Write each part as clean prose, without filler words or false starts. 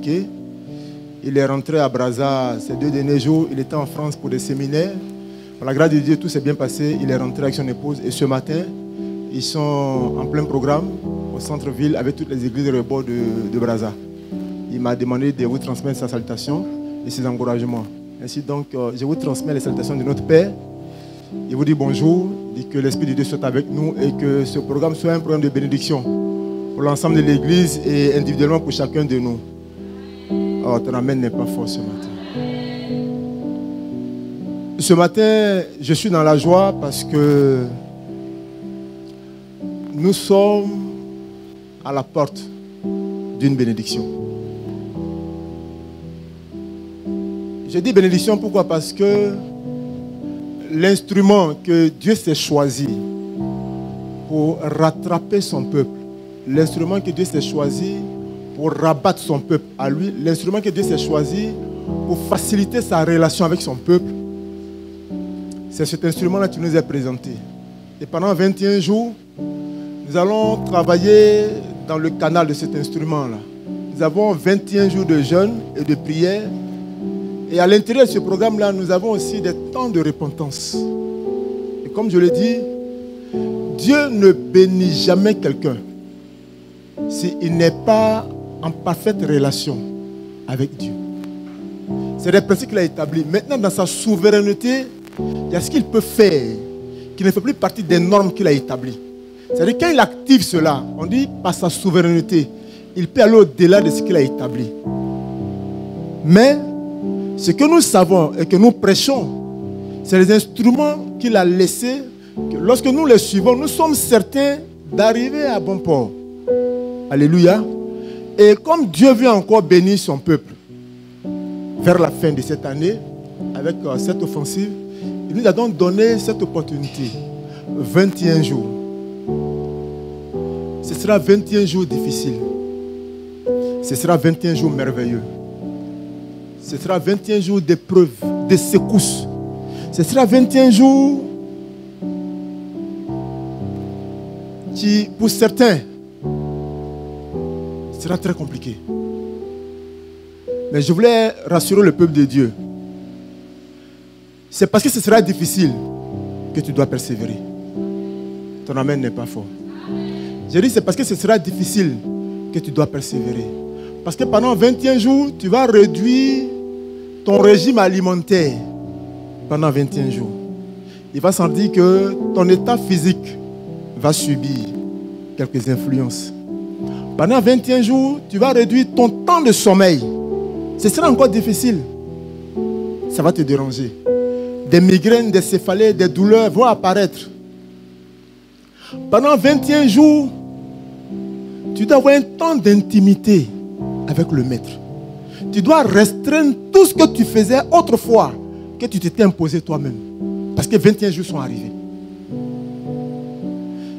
Il est rentré à Brazza ces 2 derniers jours. Il était en France pour des séminaires. Par la grâce de Dieu, tout s'est bien passé. Il est rentré avec son épouse. Et ce matin, ils sont en plein programme au centre-ville avec toutes les églises de rebord de Brazza. Il m'a demandé de vous transmettre sa salutation et ses encouragements. Ainsi donc, je vous transmets les salutations de notre Père. Il vous dit bonjour, il dit que l'Esprit de Dieu soit avec nous et que ce programme soit un programme de bénédiction pour l'ensemble de l'Église et individuellement pour chacun de nous. Oh, ton amen n'est pas fort ce matin. Ce matin, je suis dans la joie parce que nous sommes à la porte d'une bénédiction. Je dis bénédiction pourquoi? Parce que l'instrument que Dieu s'est choisi pour rattraper son peuple, l'instrument que Dieu s'est choisi pour rabattre son peuple à lui, l'instrument que Dieu s'est choisi pour faciliter sa relation avec son peuple, c'est cet instrument-là qui nous est présenté. Et pendant 21 jours, nous allons travailler dans le canal de cet instrument-là. Nous avons 21 jours de jeûne et de prière. Et à l'intérieur de ce programme-là, nous avons aussi des temps de repentance. Et comme je l'ai dit, Dieu ne bénit jamais quelqu'un s'il n'est pas en parfaite relation avec Dieu. C'est des principes qu'il a établis. Maintenant, dans sa souveraineté, il y a ce qu'il peut faire qui ne fait plus partie des normes qu'il a établies. C'est-à-dire quand il active cela, on dit par sa souveraineté, il peut aller au-delà de ce qu'il a établi. Mais ce que nous savons et que nous prêchons, c'est les instruments qu'il a laissés, que lorsque nous les suivons, nous sommes certains d'arriver à bon port. Alléluia. Et comme Dieu veut encore bénir son peuple vers la fin de cette année, avec cette offensive, il nous a donc donné cette opportunité. 21 jours. Ce sera 21 jours difficiles. Ce sera 21 jours merveilleux. Ce sera 21 jours d'épreuves, de secousses. Ce sera 21 jours qui, pour certains, sera très compliqué. Mais je voulais rassurer le peuple de Dieu. C'est parce que ce sera difficile que tu dois persévérer. Ton amen n'est pas fort. J'ai dit c'est parce que ce sera difficile que tu dois persévérer. Parce que pendant 21 jours, tu vas réduire ton régime alimentaire pendant 21 jours. Il va sans dire que ton état physique va subir quelques influences. Pendant 21 jours, tu vas réduire ton temps de sommeil. Ce sera encore difficile. Ça va te déranger. Des migraines, des céphalées, des douleurs vont apparaître. Pendant 21 jours, tu dois avoir un temps d'intimité avec le maître. Tu dois restreindre tout ce que tu faisais autrefois, que tu t'étais imposé toi-même. Parce que 21 jours sont arrivés.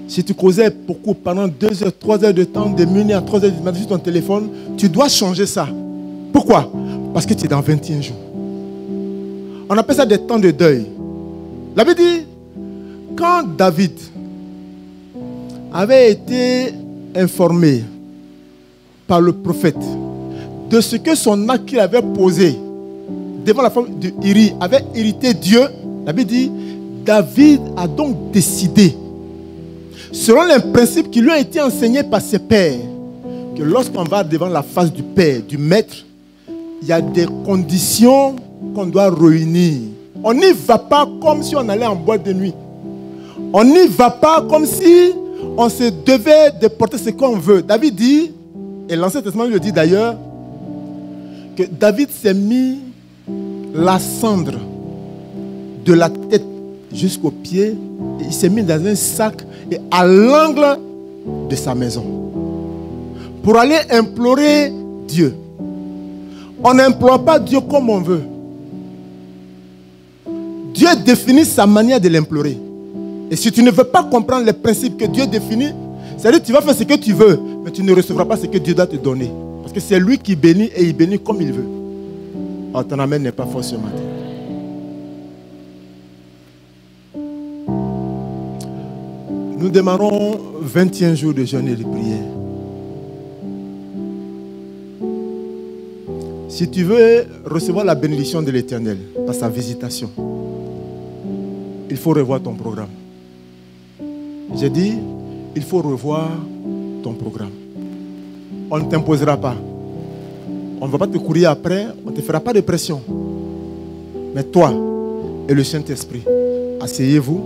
Si tu causais beaucoup pendant 2 heures, 3 heures de temps, de minuit à 3 heures du matin sur ton téléphone, tu dois changer ça. Pourquoi? Parce que tu es dans 21 jours. On appelle ça des temps de deuil. La Bible dit, quand David avait été informé par le prophète de ce que son acte qu'il avait posé devant la femme de Uri avait irrité Dieu, la Bible dit, David a donc décidé, selon les principes qui lui ont été enseignés par ses pères, que lorsqu'on va devant la face du Père, du Maître, il y a des conditions qu'on doit réunir. On n'y va pas comme si on allait en boîte de nuit. On n'y va pas comme si on se devait de porter ce qu'on veut. David dit, et l'Ancien Testament le dit d'ailleurs, que David s'est mis la cendre de la tête jusqu'aux pieds, et il s'est mis dans un sac et à l'angle de sa maison pour aller implorer Dieu. On n'implore pas Dieu comme on veut. Dieu définit sa manière de l'implorer. Et si tu ne veux pas comprendre les principes que Dieu définit, c'est-à-dire que tu vas faire ce que tu veux, mais tu ne recevras pas ce que Dieu doit te donner. Parce que c'est lui qui bénit et il bénit comme il veut. Oh, ton amen n'est pas fort ce matin. Nous démarrons 21 jours de jeûne et de prière. Si tu veux recevoir la bénédiction de l'Éternel par sa visitation, il faut revoir ton programme. J'ai dit, il faut revoir ton programme. On ne t'imposera pas. On ne va pas te courir après, on ne te fera pas de pression. Mais toi et le Saint-Esprit, asseyez-vous,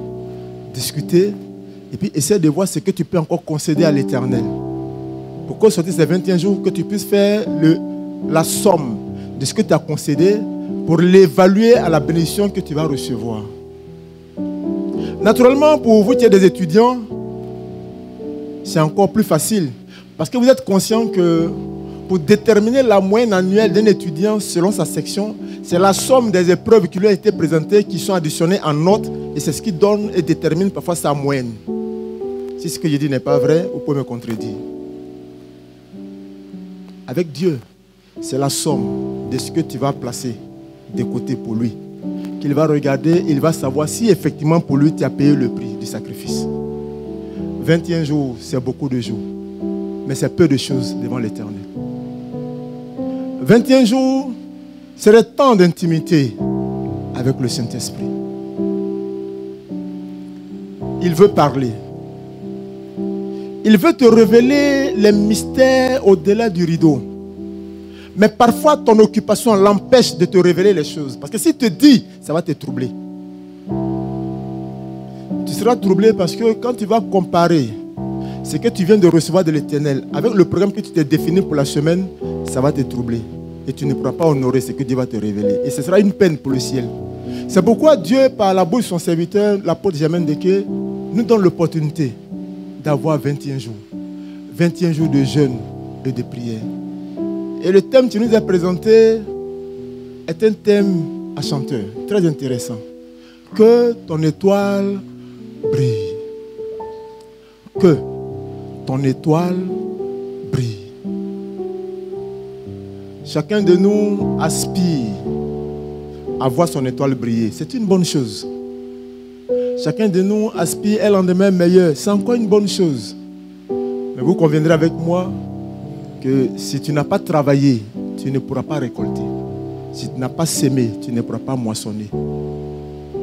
discutez, et puis essayez de voir ce que tu peux encore concéder à l'Éternel. Pour qu'au sortir de ces 21 jours, que tu puisses faire la somme de ce que tu as concédé pour l'évaluer à la bénédiction que tu vas recevoir. Naturellement, pour vous qui êtes des étudiants, c'est encore plus facile. Parce que vous êtes conscient que pour déterminer la moyenne annuelle d'un étudiant selon sa section, c'est la somme des épreuves qui lui ont été présentées qui sont additionnées en notes et c'est ce qui donne et détermine parfois sa moyenne. Si ce que je dis n'est pas vrai, vous pouvez me contredire. Avec Dieu, c'est la somme de ce que tu vas placer de côté pour lui. Qu'il va regarder, il va savoir si effectivement pour lui tu as payé le prix du sacrifice. 21 jours, c'est beaucoup de jours. Mais c'est peu de choses devant l'Éternel. 21 jours, c'est le temps d'intimité avec le Saint-Esprit. Il veut parler. Il veut te révéler les mystères au-delà du rideau. Mais parfois, ton occupation l'empêche de te révéler les choses. Parce que s'il te dit, ça va te troubler. Tu seras troublé parce que quand tu vas comparer ce que tu viens de recevoir de l'Éternel avec le programme que tu t'es défini pour la semaine, ça va te troubler. Et tu ne pourras pas honorer ce que Dieu va te révéler. Et ce sera une peine pour le ciel. C'est pourquoi Dieu, par la bouche de son serviteur, l'apôtre Germain Deke, nous donne l'opportunité d'avoir 21 jours. 21 jours de jeûne et de prière. Et le thème qui nous a présenté est un thème à chanteur, très intéressant. Que ton étoile brille. Que ton étoile brille. Chacun de nous aspire à voir son étoile briller. C'est une bonne chose. Chacun de nous aspire à un lendemain meilleur. C'est encore une bonne chose. Mais vous conviendrez avec moi que si tu n'as pas travaillé, tu ne pourras pas récolter. Si tu n'as pas sémé, tu ne pourras pas moissonner.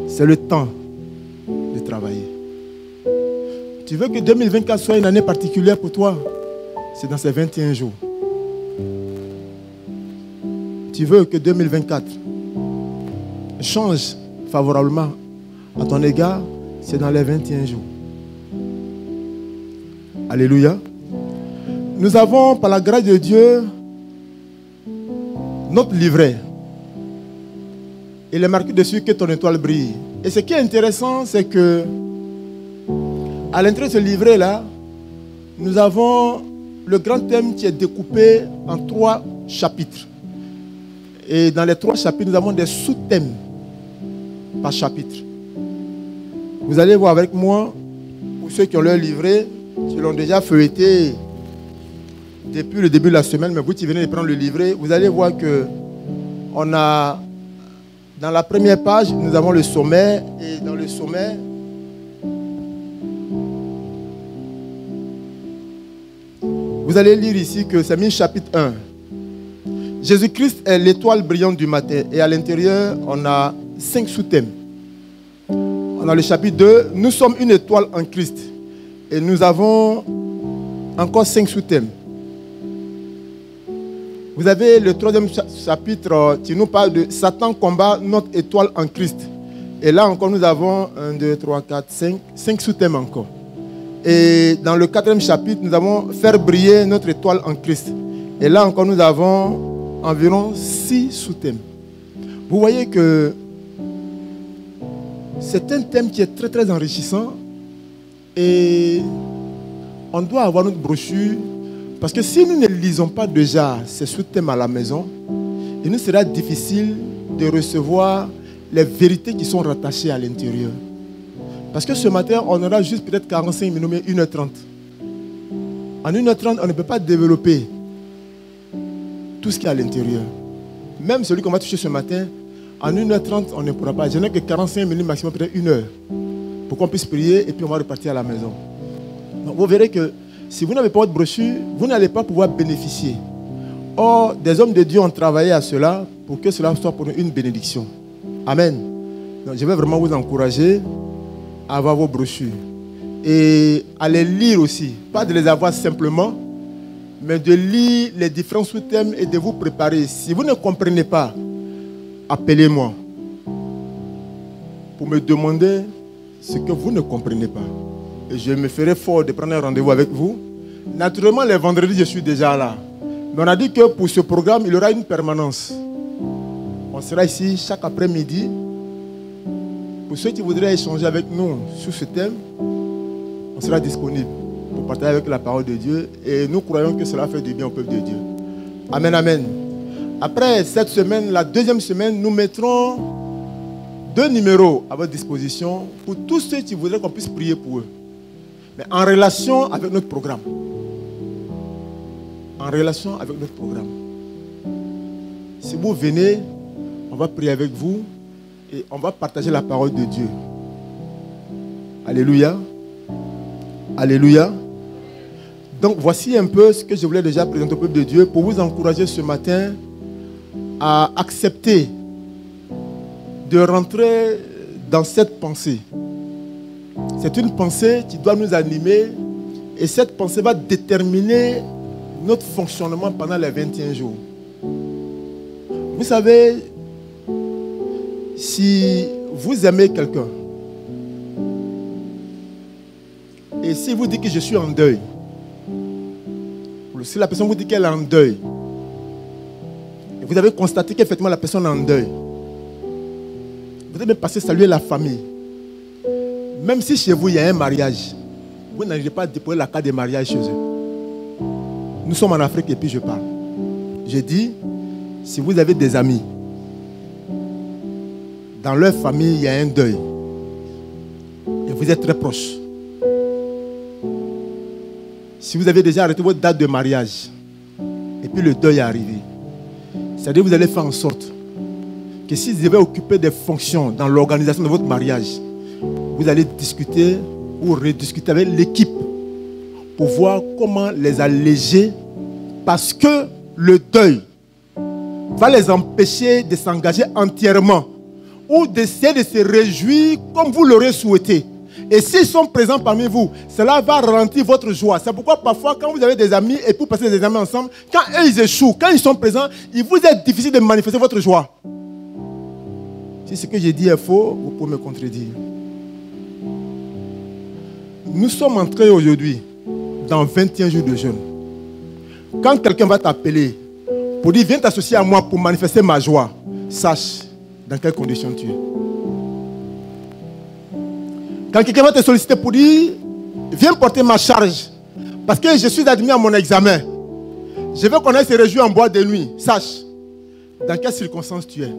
C'est le temps de travailler. Tu veux que 2024 soit une année particulière pour toi? C'est dans ces 21 jours. Tu veux que 2024 change favorablement à ton égard? C'est dans les 21 jours. Alléluia. Nous avons, par la grâce de Dieu, notre livret. Il est marqué dessus que ton étoile brille. Et ce qui est intéressant, c'est que à l'intérieur de ce livret-là, nous avons le grand thème qui est découpé en 3 chapitres. Et dans les 3 chapitres, nous avons des sous-thèmes par chapitre. Vous allez voir avec moi, pour ceux qui ont leur livret, qui l'ont déjà feuilleté depuis le début de la semaine, mais vous qui venez de prendre le livret, vous allez voir que on a, dans la première page, nous avons le sommaire, et dans le sommaire, vous allez lire ici que c'est mis chapitre 1. Jésus-Christ est l'étoile brillante du matin, et à l'intérieur, on a 5 sous-thèmes. On a le chapitre 2, nous sommes une étoile en Christ, et nous avons encore 5 sous-thèmes. Vous avez le 3e chapitre qui nous parle de Satan combat notre étoile en Christ. Et là encore, nous avons 1, 2, 3, 4, 5 sous-thèmes encore. Et dans le 4e chapitre, nous avons faire briller notre étoile en Christ. Et là encore, nous avons environ 6 sous-thèmes. Vous voyez que c'est un thème qui est très très enrichissant. Et on doit avoir notre brochure. Parce que si nous ne lisons pas déjà ces sous-thèmes à la maison, il nous sera difficile de recevoir les vérités qui sont rattachées à l'intérieur. Parce que ce matin, on aura juste peut-être 45 minutes, 1h30. En 1h30, on ne peut pas développer tout ce qui est à l'intérieur. Même celui qu'on va toucher ce matin, en 1h30, on ne pourra pas. Je n'ai que 45 minutes maximum, peut-être 1 heure, pour qu'on puisse prier et puis on va repartir à la maison. Donc vous verrez que si vous n'avez pas votre brochure, vous n'allez pas pouvoir bénéficier. Or, des hommes de Dieu ont travaillé à cela pour que cela soit pour nous une bénédiction. Amen. Donc, je vais vraiment vous encourager à avoir vos brochures et à les lire aussi. Pas de les avoir simplement, mais de lire les différents sous-thèmes et de vous préparer. Si vous ne comprenez pas, appelez-moi pour me demander ce que vous ne comprenez pas. Et je me ferai fort de prendre un rendez-vous avec vous. Naturellement, les vendredis, je suis déjà là. Mais on a dit que pour ce programme, il y aura une permanence. On sera ici chaque après-midi. Pour ceux qui voudraient échanger avec nous sur ce thème, on sera disponible pour partager avec la parole de Dieu. Et nous croyons que cela fait du bien au peuple de Dieu. Amen, amen. Après cette semaine, la deuxième semaine, nous mettrons 2 numéros à votre disposition pour tous ceux qui voudraient qu'on puisse prier pour eux. Mais en relation avec notre programme. En relation avec notre programme. Si vous venez, on va prier avec vous et on va partager la parole de Dieu. Alléluia. Alléluia. Donc voici un peu ce que je voulais déjà présenter au peuple de Dieu pour vous encourager ce matin à accepter de rentrer dans cette pensée. C'est une pensée qui doit nous animer et cette pensée va déterminer notre fonctionnement pendant les 21 jours. Vous savez, si vous aimez quelqu'un et si vous dites que je suis en deuil, si la personne vous dit qu'elle est en deuil et vous avez constaté qu'effectivement la personne est en deuil, vous devez passer saluer la famille. Même si chez vous il y a un mariage, vous n'arrivez pas à déposer la carte de mariage chez eux. Nous sommes en Afrique et puis je parle. Je dis, si vous avez des amis, dans leur famille il y a un deuil et vous êtes très proches. Si vous avez déjà arrêté votre date de mariage et puis le deuil est arrivé, c'est-à-dire que vous allez faire en sorte que si vous devez occuper des fonctions dans l'organisation de votre mariage, vous allez discuter ou rediscuter avec l'équipe pour voir comment les alléger parce que le deuil va les empêcher de s'engager entièrement ou d'essayer de se réjouir comme vous l'aurez souhaité. Et s'ils sont présents parmi vous, cela va ralentir votre joie. C'est pourquoi parfois quand vous avez des amis et vous passez des amis ensemble, quand eux ils échouent, quand ils sont présents, il vous est difficile de manifester votre joie. Si ce que j'ai dit est faux, vous pouvez me contredire. Nous sommes entrés aujourd'hui dans 21 jours de jeûne. Quand quelqu'un va t'appeler pour dire viens t'associer à moi pour manifester ma joie, sache dans quelles conditions tu es. Quand quelqu'un va te solliciter pour dire viens porter ma charge parce que je suis admis à mon examen, je veux qu'on aille se réjouir en boîte de nuit, sache dans quelles circonstances tu es.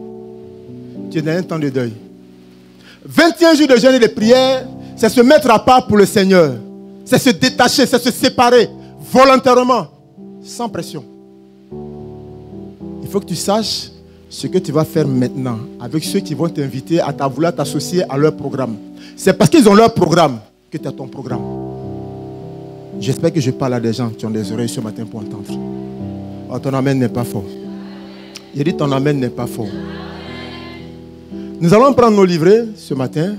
Tu es dans un temps de deuil. 21 jours de jeûne et de prière, c'est se mettre à part pour le Seigneur. C'est se détacher, c'est se séparer volontairement, sans pression. Il faut que tu saches ce que tu vas faire maintenant avec ceux qui vont t'inviter à vouloir t'associer à leur programme. C'est parce qu'ils ont leur programme que tu as ton programme. J'espère que je parle à des gens qui ont des oreilles ce matin pour entendre. Oh, ton amen n'est pas fort. Il dit ton amen n'est pas fort. Nous allons prendre nos livrets ce matin.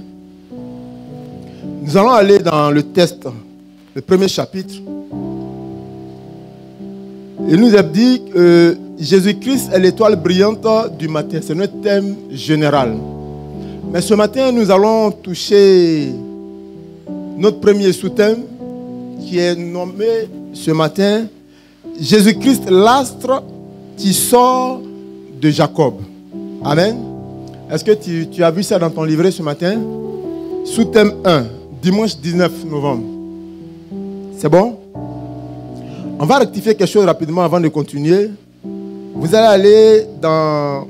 Nous allons aller dans le test, le premier chapitre. Il nous a dit que Jésus-Christ est l'étoile brillante du matin. C'est notre thème général. Mais ce matin, nous allons toucher notre premier sous-thème qui est nommé ce matin Jésus-Christ, l'astre qui sort de Jacob. Amen. Est-ce que tu as vu ça dans ton livret ce matin? Sous-thème 1, dimanche 19 novembre. C'est bon? On va rectifier quelque chose rapidement avant de continuer. Vous allez aller dans...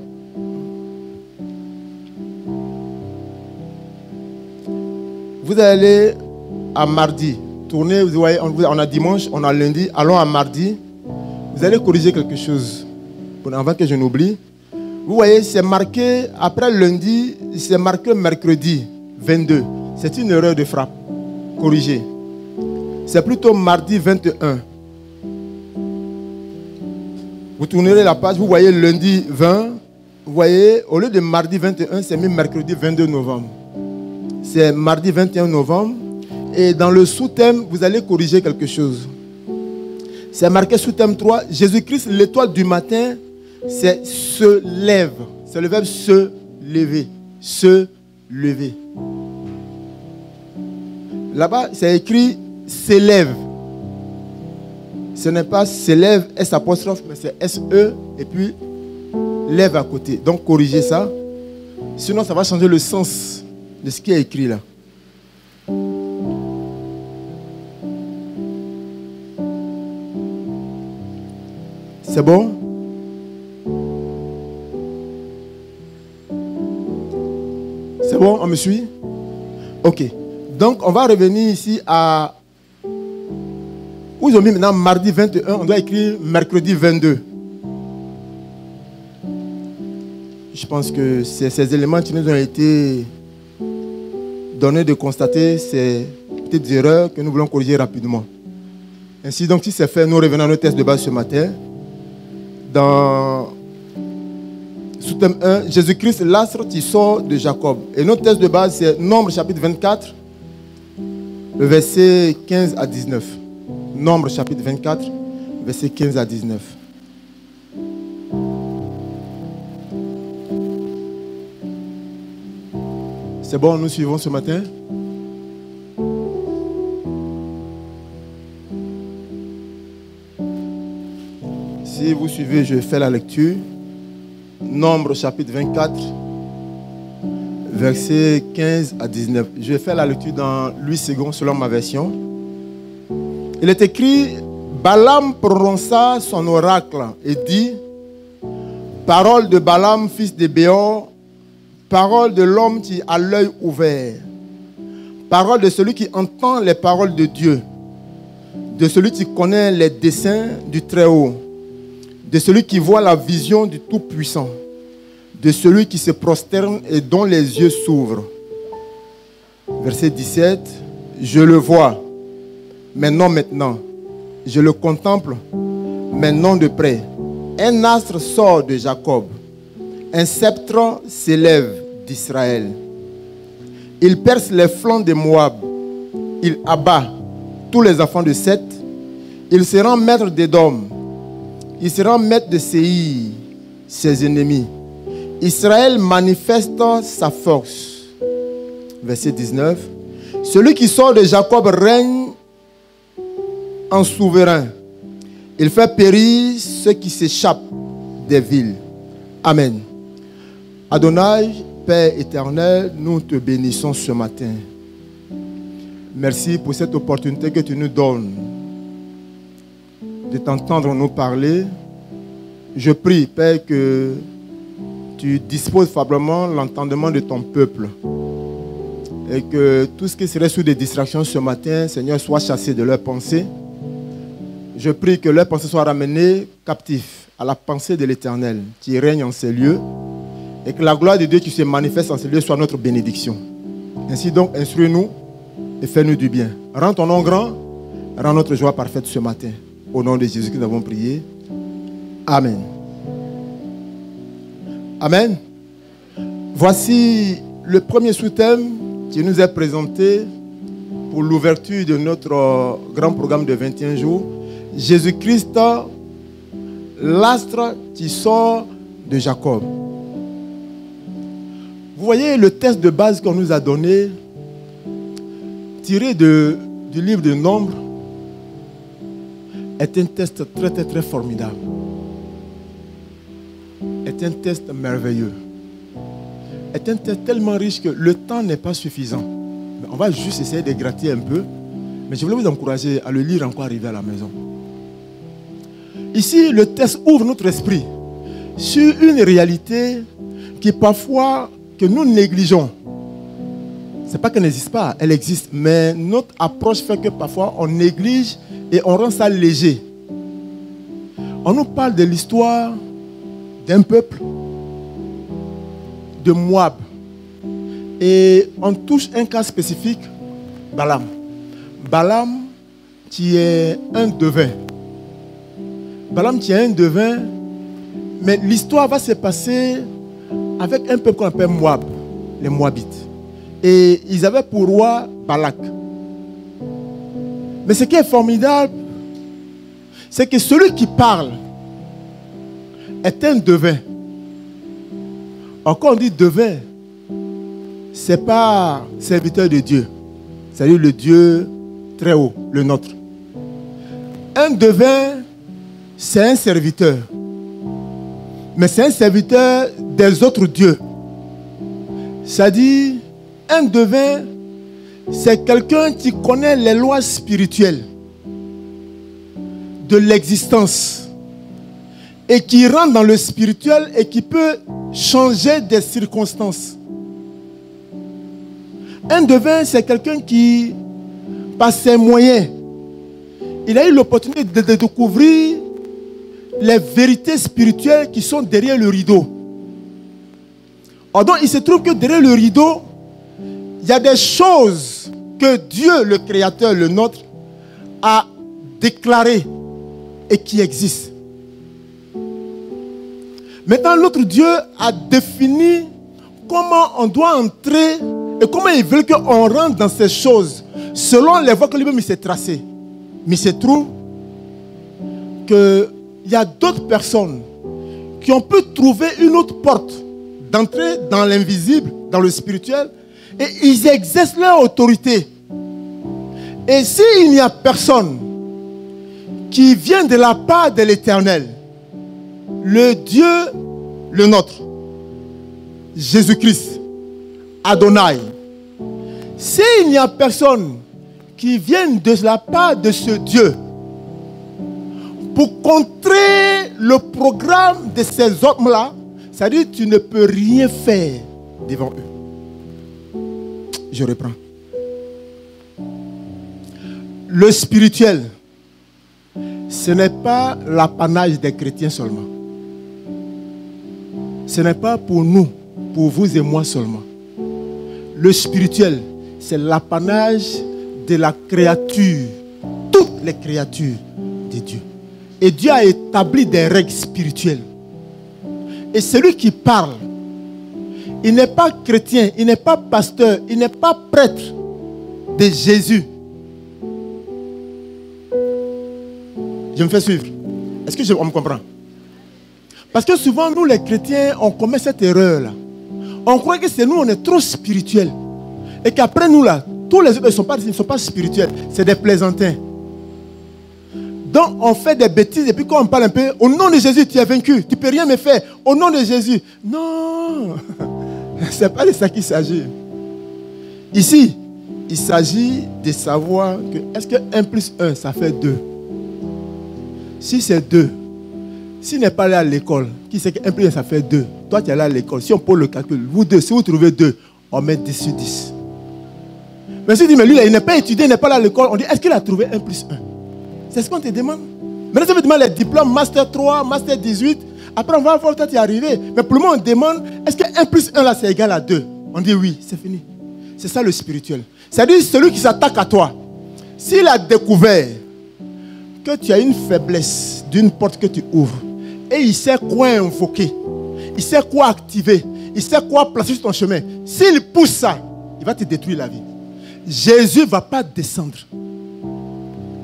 Vous allez aller à mardi. Tournez, vous voyez, on a dimanche, on a lundi. Allons à mardi. Vous allez corriger quelque chose avant que je n'oublie. Vous voyez, c'est marqué, après lundi, c'est marqué mercredi 22. C'est une erreur de frappe. Corrigez. C'est plutôt mardi 21. Vous tournerez la page, vous voyez lundi 20. Vous voyez, au lieu de mardi 21, c'est mis mercredi 22 novembre. C'est mardi 21 novembre. Et dans le sous-thème, vous allez corriger quelque chose. C'est marqué sous-thème 3. Jésus-Christ, l'étoile du matin, c'est se lève. C'est le verbe se lever. Se lever. Là-bas, c'est écrit s'élève. Ce n'est pas s'élève, S apostrophe, mais c'est S-E et puis lève à côté. Donc corrigez ça. Sinon, ça va changer le sens de ce qui est écrit là. C'est bon? C'est bon? On me suit? Ok. Donc, on va revenir ici à... Où ils ont mis maintenant mardi 21, on doit écrire mercredi 22. Je pense que c'est ces éléments qui nous ont été donnés de constater ces petites erreurs que nous voulons corriger rapidement. Ainsi, donc, si c'est fait, nous revenons à notre test de base ce matin. Dans sous-thème 1, Jésus-Christ, l'astre qui sort de Jacob. Et notre test de base, c'est Nombre chapitre 24, le verset 15 à 19. Nombre chapitre 24, verset 15 à 19. C'est bon, nous suivons ce matin. Si vous suivez, je fais la lecture. Nombre chapitre 24, versets 15 à 19. Je vais faire la lecture dans 8 secondes selon ma version. Il est écrit, Balaam prononça son oracle et dit, parole de Balaam, fils de Béor, parole de l'homme qui a l'œil ouvert, parole de celui qui entend les paroles de Dieu, de celui qui connaît les desseins du Très-Haut, de celui qui voit la vision du Tout-Puissant, de celui qui se prosterne et dont les yeux s'ouvrent. Verset 17, je le vois, mais non maintenant. Je le contemple, mais non de près. Un astre sort de Jacob, un sceptre s'élève d'Israël. Il perce les flancs de Moab, il abat tous les enfants de Seth, il se rend maître d'Édom, il se rend maître de Séir, ses ennemis. Israël manifeste sa force. Verset 19. Celui qui sort de Jacob règne en souverain. Il fait périr ceux qui s'échappent des villes. Amen. Adonai, Père éternel, nous te bénissons ce matin. Merci pour cette opportunité que tu nous donnes de t'entendre nous parler. Je prie, Père, que tu disposes favorablement l'entendement de ton peuple et que tout ce qui serait sous des distractions ce matin, Seigneur, soit chassé de leurs pensées. Je prie que leurs pensées soient ramenées captifs à la pensée de l'Éternel qui règne en ces lieux et que la gloire de Dieu qui se manifeste en ces lieux soit notre bénédiction. Ainsi donc, instruis-nous et fais-nous du bien. Rends ton nom grand, rends notre joie parfaite ce matin. Au nom de Jésus que nous avons prié. Amen. Amen. Voici le premier sous-thème qui nous est présenté pour l'ouverture de notre grand programme de 21 jours. Jésus-Christ, l'astre qui sort de Jacob. Vous voyez le test de base qu'on nous a donné, tiré du livre de Nombre, est un test très très très formidable. Est un test merveilleux. Est un test tellement riche que le temps n'est pas suffisant. Mais on va juste essayer de gratter un peu. Mais je voulais vous encourager à le lire encore arrivé à la maison. Ici, le test ouvre notre esprit sur une réalité qui parfois que nous négligeons. Ce n'est pas qu'elle n'existe pas, elle existe. Mais notre approche fait que parfois on néglige et on rend ça léger. On nous parle de l'histoire d'un peuple, de Moab. Et on touche un cas spécifique, Balaam. Balaam qui est un devin. Balaam qui est un devin Mais l'histoire va se passer avec un peuple qu'on appelle Moab, les Moabites. Et ils avaient pour roi Balak. Mais ce qui est formidable, c'est que celui qui parle est un devin. Or, quand on dit devin, ce n'est pas serviteur de Dieu. C'est-à-dire le Dieu très haut, le nôtre. Un devin, c'est un serviteur. Mais c'est un serviteur des autres dieux. C'est-à-dire, un devin, c'est quelqu'un qui connaît les lois spirituelles de l'existence et qui rentre dans le spirituel et qui peut changer des circonstances. Un devin, c'est quelqu'un qui, par ses moyens, il a eu l'opportunité de découvrir les vérités spirituelles qui sont derrière le rideau. Or donc, il se trouve que derrière le rideau, il y a des choses que Dieu, le Créateur, le nôtre, a déclarées et qui existent. Maintenant, notre Dieu a défini comment on doit entrer et comment il veut qu'on rentre dans ces choses selon les voies que lui-même s'est tracées. Mais il se trouve qu'il y a d'autres personnes qui ont pu trouver une autre porte d'entrer dans l'invisible, dans le spirituel, et ils exercent leur autorité. Et s'il n'y a personne qui vient de la part de l'Éternel, le Dieu, le nôtre, Jésus-Christ, Adonai, s'il n'y a personne qui vient de la part de ce Dieu pour contrer le programme de ces hommes-là, c'est-à-dire que tu ne peux rien faire devant eux. Je reprends. Le spirituel, ce n'est pas l'apanage des chrétiens seulement. Ce n'est pas pour nous, pour vous et moi seulement. Le spirituel, c'est l'apanage de la créature, toutes les créatures de Dieu. Et Dieu a établi des règles spirituelles. Et celui qui parle, il n'est pas chrétien, il n'est pas pasteur, il n'est pas prêtre de Jésus. Je me fais suivre. Est-ce que on me comprend? Parce que souvent, nous les chrétiens, on commet cette erreur-là. On croit que c'est nous, on est trop spirituels. Et qu'après nous, là, tous les autres ne sont pas spirituels. C'est des plaisantins. Donc, on fait des bêtises. Et puis, quand on parle un peu, au nom de Jésus, tu es vaincu. Tu ne peux rien me faire. Au nom de Jésus. Non. Ce n'est pas de ça qu'il s'agit. Ici, il s'agit de savoir que est-ce que 1 plus 1, ça fait 2? Si c'est 2, s'il n'est pas allé à l'école, qui sait que 1 plus 1, ça fait 2? Toi, tu es allé à l'école. Si on pose le calcul, vous deux, si vous trouvez 2, on met 10 sur 10. Mais si tu dis, mais lui, il n'est pas étudié, il n'est pas allé à l'école, on dit, est-ce qu'il a trouvé 1 plus 1? C'est ce qu'on te demande. Maintenant, si on te demande les diplômes, Master 3, Master 18, après on va voir peut-être y arriver. Mais pour le moment, on demande, est-ce que 1 plus 1 là, c'est égal à 2? On dit oui, c'est fini. C'est ça le spirituel. C'est-à-dire, celui qui s'attaque à toi, s'il a découvert que tu as une faiblesse d'une porte que tu ouvres, et il sait quoi invoquer, il sait quoi activer, il sait quoi placer sur ton chemin, s'il pousse ça, il va te détruire la vie. Jésus ne va pas descendre.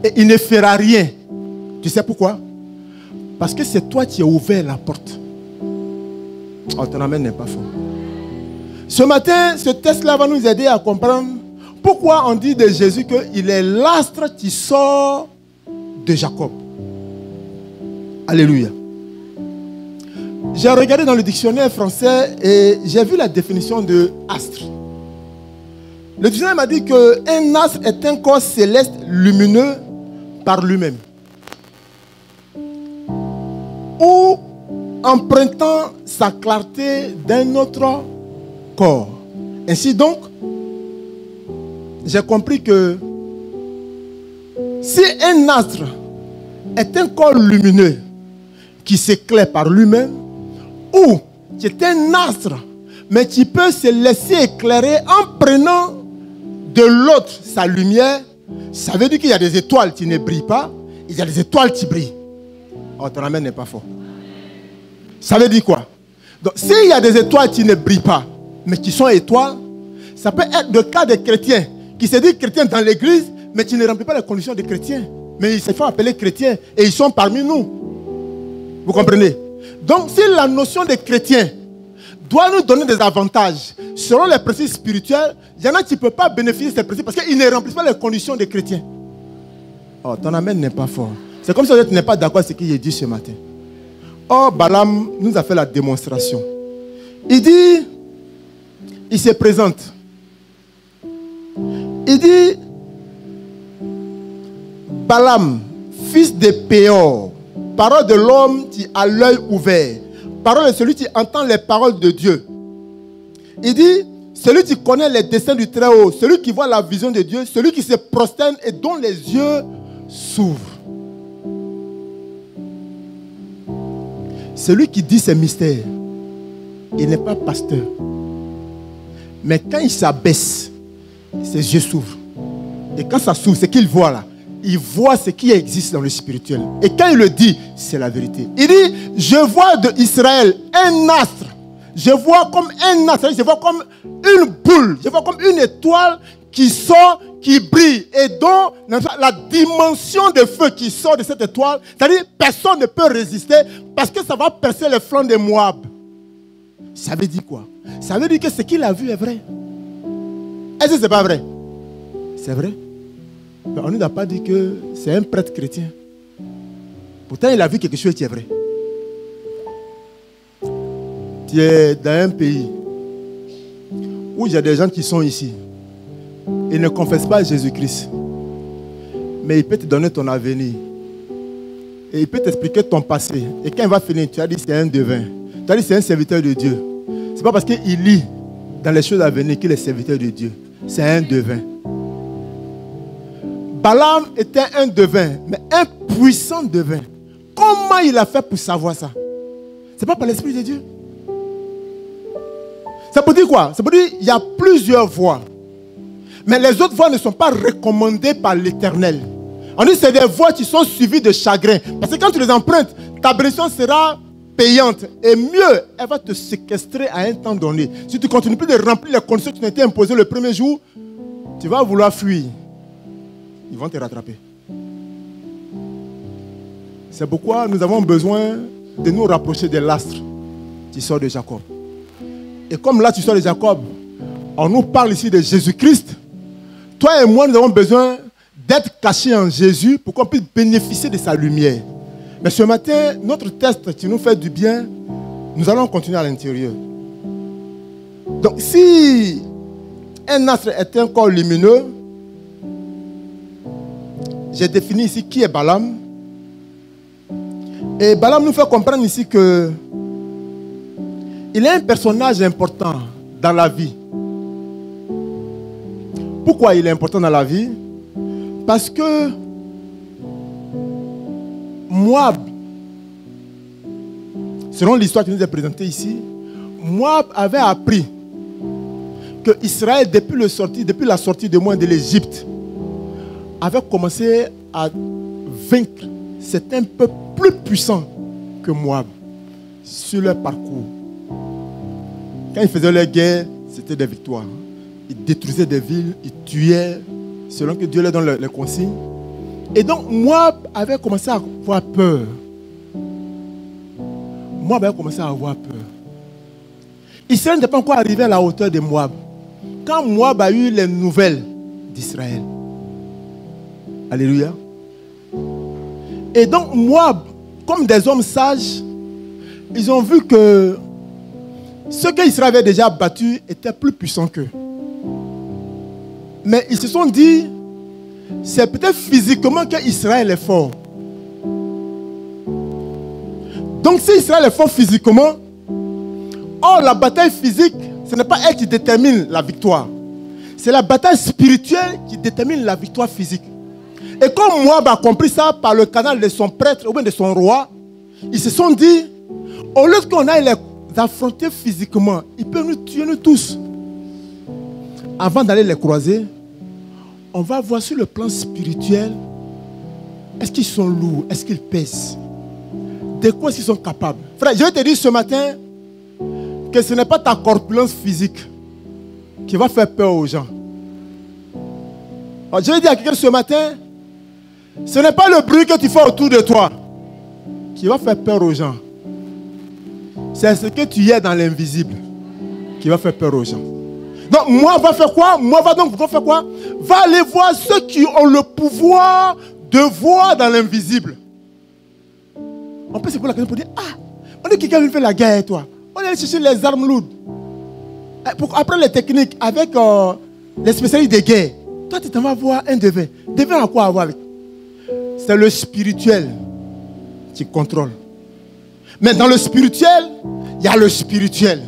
Et il ne fera rien. Tu sais pourquoi? Parce que c'est toi qui as ouvert la porte. Oh, ton amen n'est pas fort. Ce matin, ce test-là va nous aider à comprendre pourquoi on dit de Jésus qu'il est l'astre qui sort de Jacob. Alléluia. J'ai regardé dans le dictionnaire français et j'ai vu la définition de astre. Le dictionnaire m'a dit qu'un astre est un corps céleste lumineux par lui-même, ou empruntant sa clarté d'un autre corps. Ainsi donc, j'ai compris que si un astre est un corps lumineux qui s'éclaire par lui-même, ou qui est un astre, mais qui peut se laisser éclairer en prenant de l'autre sa lumière, ça veut dire qu'il y a des étoiles qui ne brillent pas, il y a des étoiles qui brillent. Oh, ton amen n'est pas fort. Ça veut dire quoi? Donc, s'il y a des étoiles qui ne brillent pas, mais qui sont étoiles, ça peut être le cas des chrétiens qui se disent chrétiens dans l'église, mais qui ne remplissent pas les conditions des chrétiens. Mais ils se font appeler chrétiens et ils sont parmi nous. Vous comprenez? Donc, si la notion de chrétien doit nous donner des avantages selon les principes spirituels, il y en a qui ne peuvent pas bénéficier de ces principes parce qu'ils ne remplissent pas les conditions des chrétiens. Oh, ton amen n'est pas fort. C'est comme si tu n'es pas d'accord avec ce qu'il a dit ce matin. Oh, Balaam nous a fait la démonstration. Il dit, il se présente. Il dit, Balaam, fils de Péor, parole de l'homme qui a l'œil ouvert, parole de celui qui entend les paroles de Dieu. Il dit, celui qui connaît les desseins du Très-Haut, celui qui voit la vision de Dieu, celui qui se prosterne et dont les yeux s'ouvrent. Celui qui dit ces mystères, il n'est pas pasteur. Mais quand il s'abaisse, ses yeux s'ouvrent. Et quand ça s'ouvre, c'est qu'il voit là. Il voit ce qui existe dans le spirituel. Et quand il le dit, c'est la vérité. Il dit, je vois de Israël un astre. Je vois comme un astre. Je vois comme une boule. Je vois comme une étoile qui sort, qui brille. Et dont la dimension de feu qui sort de cette étoile, c'est-à-dire personne ne peut résister parce que ça va percer les flancs des Moab. Ça veut dire quoi? Ça veut dire que ce qu'il a vu est vrai. Est-ce que ce n'est pas vrai? C'est vrai. Mais on ne nous a pas dit que c'est un prêtre chrétien. Pourtant, il a vu quelque chose qui est vrai. Tu es dans un pays où il y a des gens qui sont ici. Ils ne confessent pas Jésus-Christ. Mais il peut te donner ton avenir. Et il peut t'expliquer ton passé. Et quand il va finir, tu as dit c'est un devin. Tu as dit c'est un serviteur de Dieu. Ce n'est pas parce qu'il lit dans les choses à venir qu'il est serviteur de Dieu. C'est un devin. Balaam était un devin, mais un puissant devin. Comment il a fait pour savoir ça? Ce n'est pas par l'Esprit de Dieu. Ça peut dire quoi? Ça peut dire qu'il y a plusieurs voies. Mais les autres voies ne sont pas recommandées par l'Éternel. On dit que c'est des voies qui sont suivies de chagrin. Parce que quand tu les empruntes, ta bénédiction sera payante. Et mieux, elle va te séquestrer à un temps donné. Si tu ne continues plus de remplir les conditions qui t'ont été imposées le premier jour, tu vas vouloir fuir. Ils vont te rattraper. C'est pourquoi nous avons besoin de nous rapprocher de l'astre qui sort de Jacob. Et comme là tu sors de Jacob, on nous parle ici de Jésus-Christ. Toi et moi, nous avons besoin d'être cachés en Jésus pour qu'on puisse bénéficier de sa lumière. Mais ce matin, notre test qui nous fait du bien, nous allons continuer à l'intérieur. Donc si un astre est un corps lumineux, j'ai défini ici qui est Balaam. Et Balaam nous fait comprendre ici que il est un personnage important dans la vie. Pourquoi il est important dans la vie? Parce que Moab, selon l'histoire qui nous est présentée ici, Moab avait appris que Israël, depuis la sortie de Moab de l'Égypte, avait commencé à vaincre certains peuples plus puissants que Moab sur leur parcours. Quand ils faisaient leur guerre, c'était des victoires. Ils détruisaient des villes, ils tuaient selon que Dieu leur donne les consignes. Et donc Moab avait commencé à avoir peur. Moab avait commencé à avoir peur. Israël n'était pas encore arrivé à la hauteur de Moab. Quand Moab a eu les nouvelles d'Israël. Alléluia. Et donc Moab, comme des hommes sages, ils ont vu que ceux qu'Israël avait déjà battus étaient plus puissants qu'eux. Mais ils se sont dit, c'est peut-être physiquement qu'Israël est fort. Donc si Israël est fort physiquement, or la bataille physique, ce n'est pas elle qui détermine la victoire. C'est la bataille spirituelle qui détermine la victoire physique. Et comme Moab a compris ça par le canal de son prêtre ou bien de son roi, ils se sont dit, au lieu qu'on aille les affronter physiquement, ils peuvent nous tuer nous tous. Avant d'aller les croiser, on va voir sur le plan spirituel, est-ce qu'ils sont lourds, est-ce qu'ils pèsent. de quoi ils sont capables. Frère, je vais te dire ce matin que ce n'est pas ta corpulence physique qui va faire peur aux gens. Alors, je vais dire à quelqu'un ce matin, ce n'est pas le bruit que tu fais autour de toi qui va faire peur aux gens. C'est ce que tu es dans l'invisible qui va faire peur aux gens. Donc, moi, va faire quoi? Moi, va faire quoi? Va aller voir ceux qui ont le pouvoir de voir dans l'invisible. On peut se poser la question pour dire, ah, on est quelqu'un qui fait la guerre, toi. On est allé chercher les armes lourdes. Pour apprendre les techniques avec les spécialistes de guerre. Toi, tu t'en vas voir un devin. Devin à quoi avoir avec? C'est le spirituel qui contrôle. Mais dans le spirituel, il y a le spirituel.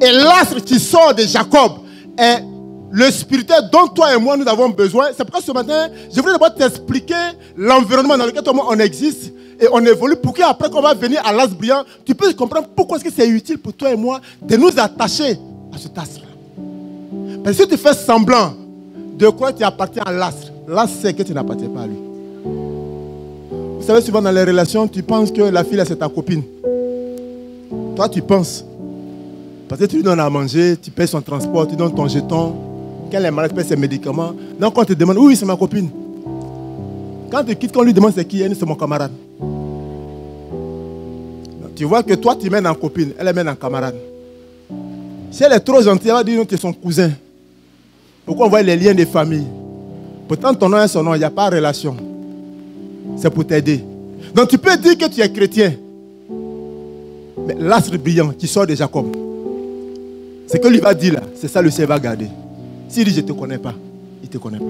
Et l'astre qui sort de Jacob est le spirituel dont toi et moi nous avons besoin. C'est pourquoi ce matin, je voulais d'abord t'expliquer l'environnement dans lequel toi et moi on existe et on évolue pour qu'après qu'on va venir à l'astre brillant, tu puisses comprendre pourquoi est-ce que c'est utile pour toi et moi de nous attacher à cet astre. Parce que si tu fais semblant de quoi tu appartiens à l'astre, l'astre sait que tu n'appartiens pas à lui. Vous savez, souvent dans les relations, tu penses que la fille là c'est ta copine. Toi tu penses. Parce que tu lui donnes à manger, tu payes son transport, tu donnes ton jeton. Quand elle est malade, tu payes ses médicaments. Donc quand on te demande, oui, c'est ma copine. Quand tu quittes, quand on lui demande c'est qui, elle dit c'est mon camarade. Donc, tu vois que toi tu mènes en copine, elle mène en camarade. Si elle est trop gentille, elle va dire que tu es son cousin. Pourquoi on voit les liens de famille? Pourtant ton nom et son nom, il n'y a pas de relation. C'est pour t'aider. Donc tu peux dire que tu es chrétien. Mais l'astre brillant qui sort de Jacob, ce que lui va dire là, c'est ça le ciel va garder. S'il dit je ne te connais pas, il ne te connaît pas.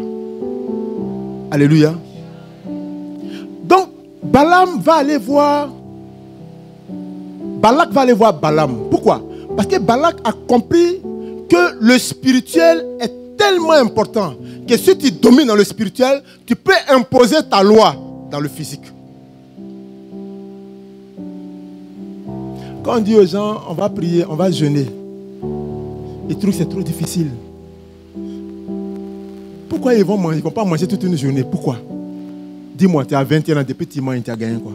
Alléluia. Donc, Balak va aller voir Balaam. Pourquoi? Parce que Balak a compris que le spirituel est tellement important que si tu domines dans le spirituel, tu peux imposer ta loi dans le physique. Quand on dit aux gens, on va prier, on va jeûner, ils trouvent que c'est trop difficile. Pourquoi ils vont pas manger toute une journée? Pourquoi? Dis-moi, tu as 21 ans, depuis que tu manges, tu as gagné quoi?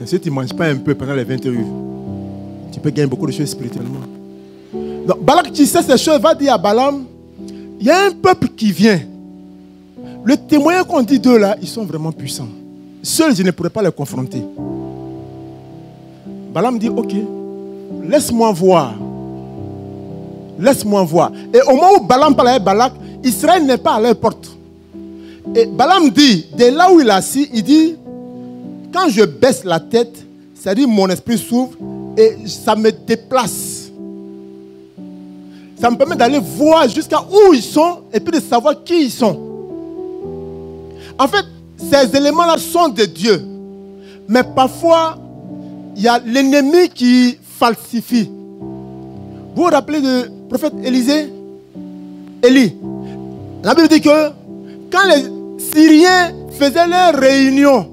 Et si tu ne manges pas un peu pendant les 21 heures, tu peux gagner beaucoup de choses spirituellement. Donc, Balak qui sait ces choses va dire à Balaam, il y a un peuple qui vient. Le témoin qu'on dit d'eux là, ils sont vraiment puissants. Seul, je ne pourrais pas les confronter. Balaam dit, ok, laisse-moi voir. Laisse-moi voir. Et au moment où Balaam parle avec Balak, Israël n'est pas à leur porte. Et Balaam dit, de là où il est assis, il dit, quand je baisse la tête, c'est-à-dire mon esprit s'ouvre et ça me déplace. Ça me permet d'aller voir jusqu'à où ils sont et puis de savoir qui ils sont. En fait, ces éléments-là sont de Dieu. Mais parfois, il y a l'ennemi qui falsifie. Vous vous rappelez du prophète Élisée? Élie. La Bible dit que quand les Syriens faisaient leur réunion,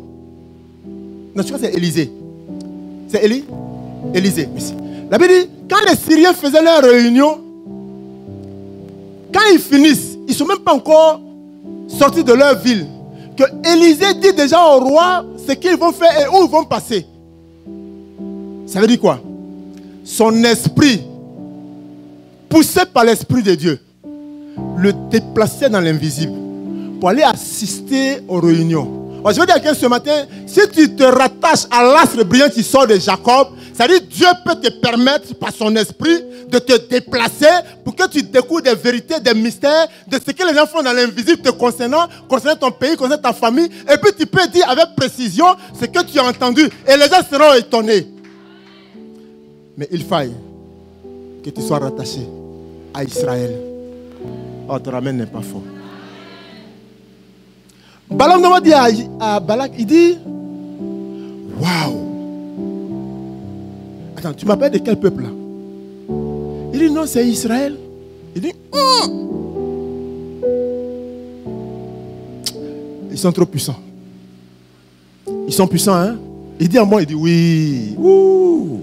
non, je crois que c'est Élisée. C'est Élie? Élisée, merci. La Bible dit, quand les Syriens faisaient leur réunion, quand ils finissent, ils ne sont même pas encore sortis de leur ville, que Élisée dit déjà au roi ce qu'ils vont faire et où ils vont passer. Ça veut dire quoi? Son esprit, poussé par l'Esprit de Dieu, le déplaçait dans l'invisible pour aller assister aux réunions. Alors, je veux dire à quelqu'un ce matin, si tu te rattaches à l'astre brillant qui sort de Jacob, ça veut dire que Dieu peut te permettre par son esprit de te déplacer pour que tu découvres des vérités, des mystères, de ce que les gens font dans l'invisible te concernant ton pays, concernant ta famille. Et puis tu peux dire avec précision ce que tu as entendu. Et les gens seront étonnés. Mais il faille que tu sois rattaché à Israël. Oh, ton amen n'est pas fort. Balaam m'a dit à Balak, il dit, waouh. Attends, tu m'appelles de quel peuple là? Il dit, non, c'est Israël. Il dit, ils sont trop puissants. Ils sont puissants, hein? Il dit à moi, il dit, oui. Ouh.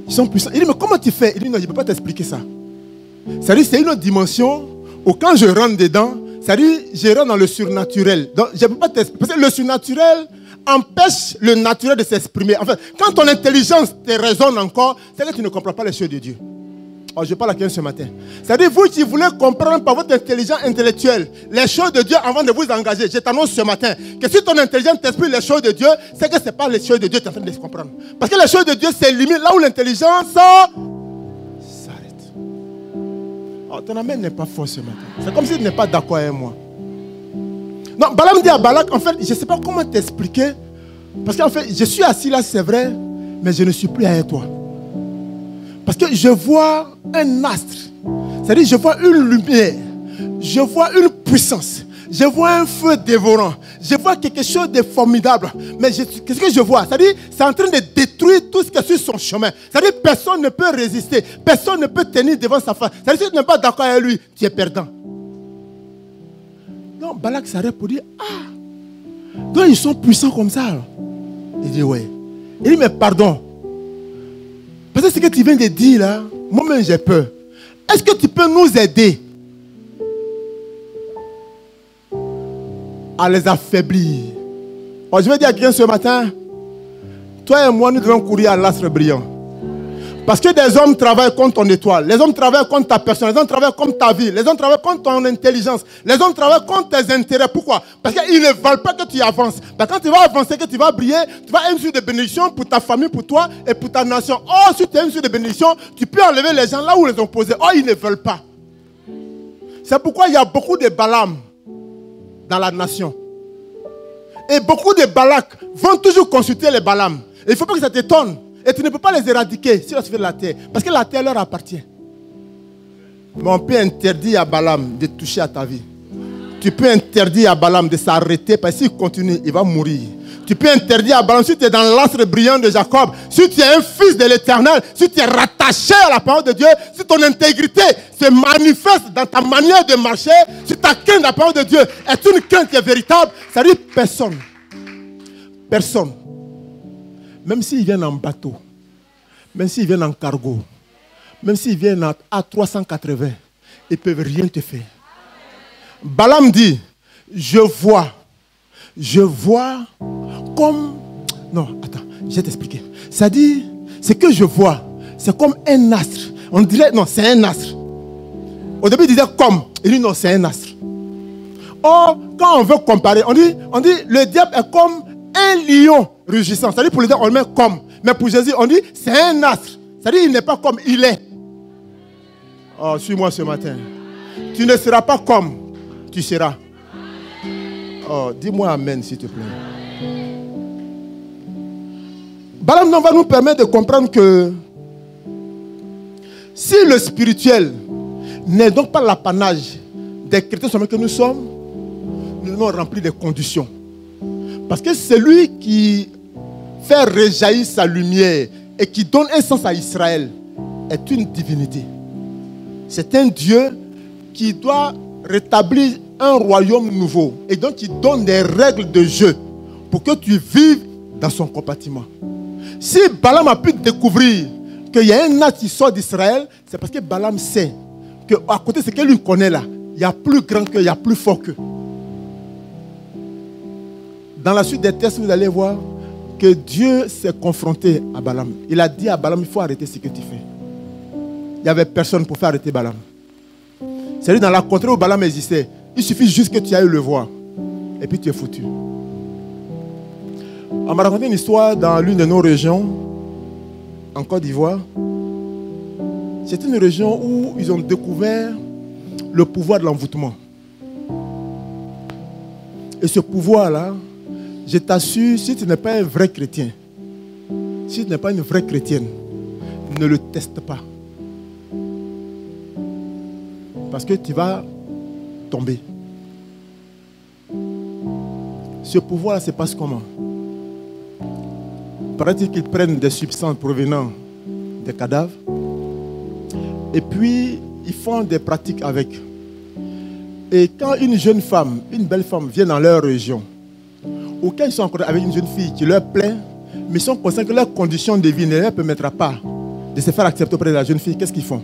Ils sont puissants. Il dit, mais comment tu fais? Il dit, non, je ne peux pas t'expliquer ça. C'est-à-dire, c'est une autre dimension où quand je rentre dedans, c'est-à-dire, je rentre dans le surnaturel. Donc, je ne peux pas t'expliquer. Parce que le surnaturel empêche le naturel de s'exprimer. En fait, quand ton intelligence te raisonne encore, c'est que tu ne comprends pas les choses de Dieu. Oh, je parle à quelqu'un ce matin. C'est-à-dire, vous qui voulez comprendre par votre intelligence intellectuelle les choses de Dieu avant de vous engager, je t'annonce ce matin que si ton intelligence t'explique les choses de Dieu, c'est que ce n'est pas les choses de Dieu que tu es en train de les comprendre. Parce que les choses de Dieu, c'est limite là où l'intelligence s'arrête. Oh, ton amen n'est pas fort ce matin. C'est comme si tu n'es pas d'accord avec moi. Non, Balaam dit à Balak, en fait, je ne sais pas comment t'expliquer. Parce qu'en fait, je suis assis là, c'est vrai, mais je ne suis plus avec toi. Parce que je vois un astre. C'est-à-dire, je vois une lumière. Je vois une puissance. Je vois un feu dévorant. Je vois quelque chose de formidable. Mais qu'est-ce que je vois? C'est-à-dire, c'est en train de détruire tout ce qui est sur son chemin. C'est-à-dire, personne ne peut résister. Personne ne peut tenir devant sa face. C'est-à-dire, si tu n'es pas d'accord avec lui, tu es perdant. Donc, Balak s'arrête pour dire, ah, donc ils sont puissants comme ça. Alors. Il dit, ouais. Il dit, mais pardon. Parce que ce que tu viens de dire là, moi-même j'ai peur. Est-ce que tu peux nous aider à les affaiblir? Oh, je vais dire à quelqu'un ce matin, toi et moi nous devons courir à l'astre brillant. Parce que des hommes travaillent contre ton étoile, les hommes travaillent contre ta personne, les hommes travaillent contre ta vie, les hommes travaillent contre ton intelligence, les hommes travaillent contre tes intérêts. Pourquoi? Parce qu'ils ne veulent pas que tu avances. Parce que quand tu vas avancer, que tu vas briller, tu vas être sur des bénédictions pour ta famille, pour toi et pour ta nation. Oh, si tu es sur des bénédictions, tu peux enlever les gens là où les ont posés. Oh, ils ne veulent pas. C'est pourquoi il y a beaucoup de Balaam dans la nation. Et beaucoup de Balak vont toujours consulter les Balaam. Et il ne faut pas que ça t'étonne. Et tu ne peux pas les éradiquer sur la surface de la terre. Parce que la terre leur appartient. Mais on peut interdire à Balaam de toucher à ta vie. Tu peux interdire à Balaam de s'arrêter. Parce que s'il continue, il va mourir. Tu peux interdire à Balaam, si tu es dans l'astre brillant de Jacob, si tu es un fils de l'Éternel, si tu es rattaché à la parole de Dieu, si ton intégrité se manifeste dans ta manière de marcher, si ta crainte de la parole de Dieu est une crainte qui est véritable, ça dit personne. Personne. Même s'ils viennent en bateau, même s'ils viennent en cargo, même s'ils viennent à 380, ils ne peuvent rien te faire. Balaam dit, je vois comme... Non, attends, je vais t'expliquer. Ça dit, ce que je vois, c'est comme un astre. On dirait, non, c'est un astre. Au début, il disait comme. Il dit, non, c'est un astre. Or, quand on veut comparer, on dit, le diable est comme un lion rugissant. C'est-à-dire, pour le diable, on le met comme. Mais pour Jésus, on dit, c'est un astre. C'est-à-dire, il n'est pas comme, il est. Oh, suis-moi ce matin. Tu ne seras pas comme, tu seras. Oh, dis-moi amen, s'il te plaît. Balaam va nous permettre de comprendre que si le spirituel n'est donc pas l'apanage des chrétiens seulement que nous sommes, nous devons remplir des conditions. Parce que celui qui fait rejaillir sa lumière et qui donne un sens à Israël est une divinité. C'est un Dieu qui doit rétablir un royaume nouveau. Et donc il donne des règles de jeu pour que tu vives dans son compartiment. Si Balaam a pu découvrir qu'il y a un astre qui sort d'Israël, c'est parce que Balaam sait qu'à côté de ce que lui connaît là, il y a plus grand que, il y a plus fort que. Dans la suite des textes, vous allez voir que Dieu s'est confronté à Balaam. Il a dit à Balaam, il faut arrêter ce que tu fais. Il n'y avait personne pour faire arrêter Balaam. C'est-à-dire dans la contrée où Balaam existait, il suffit juste que tu ailles le voir. Et puis tu es foutu. On m'a raconté une histoire dans l'une de nos régions, en Côte d'Ivoire. C'est une région où ils ont découvert le pouvoir de l'envoûtement. Et ce pouvoir-là, je t'assure, si tu n'es pas un vrai chrétien, si tu n'es pas une vraie chrétienne, ne le teste pas. Parce que tu vas tomber. Ce pouvoir-là se passe comment? Paraît-il qu'ils prennent des substances provenant des cadavres et puis ils font des pratiques avec. Et quand une jeune femme, une belle femme vient dans leur région, ou quand ils sont en contact avec une jeune fille qui leur plaît, mais ils sont conscients que leurs conditions de vie ne leur permettra pas de se faire accepter auprès de la jeune fille, qu'est-ce qu'ils font?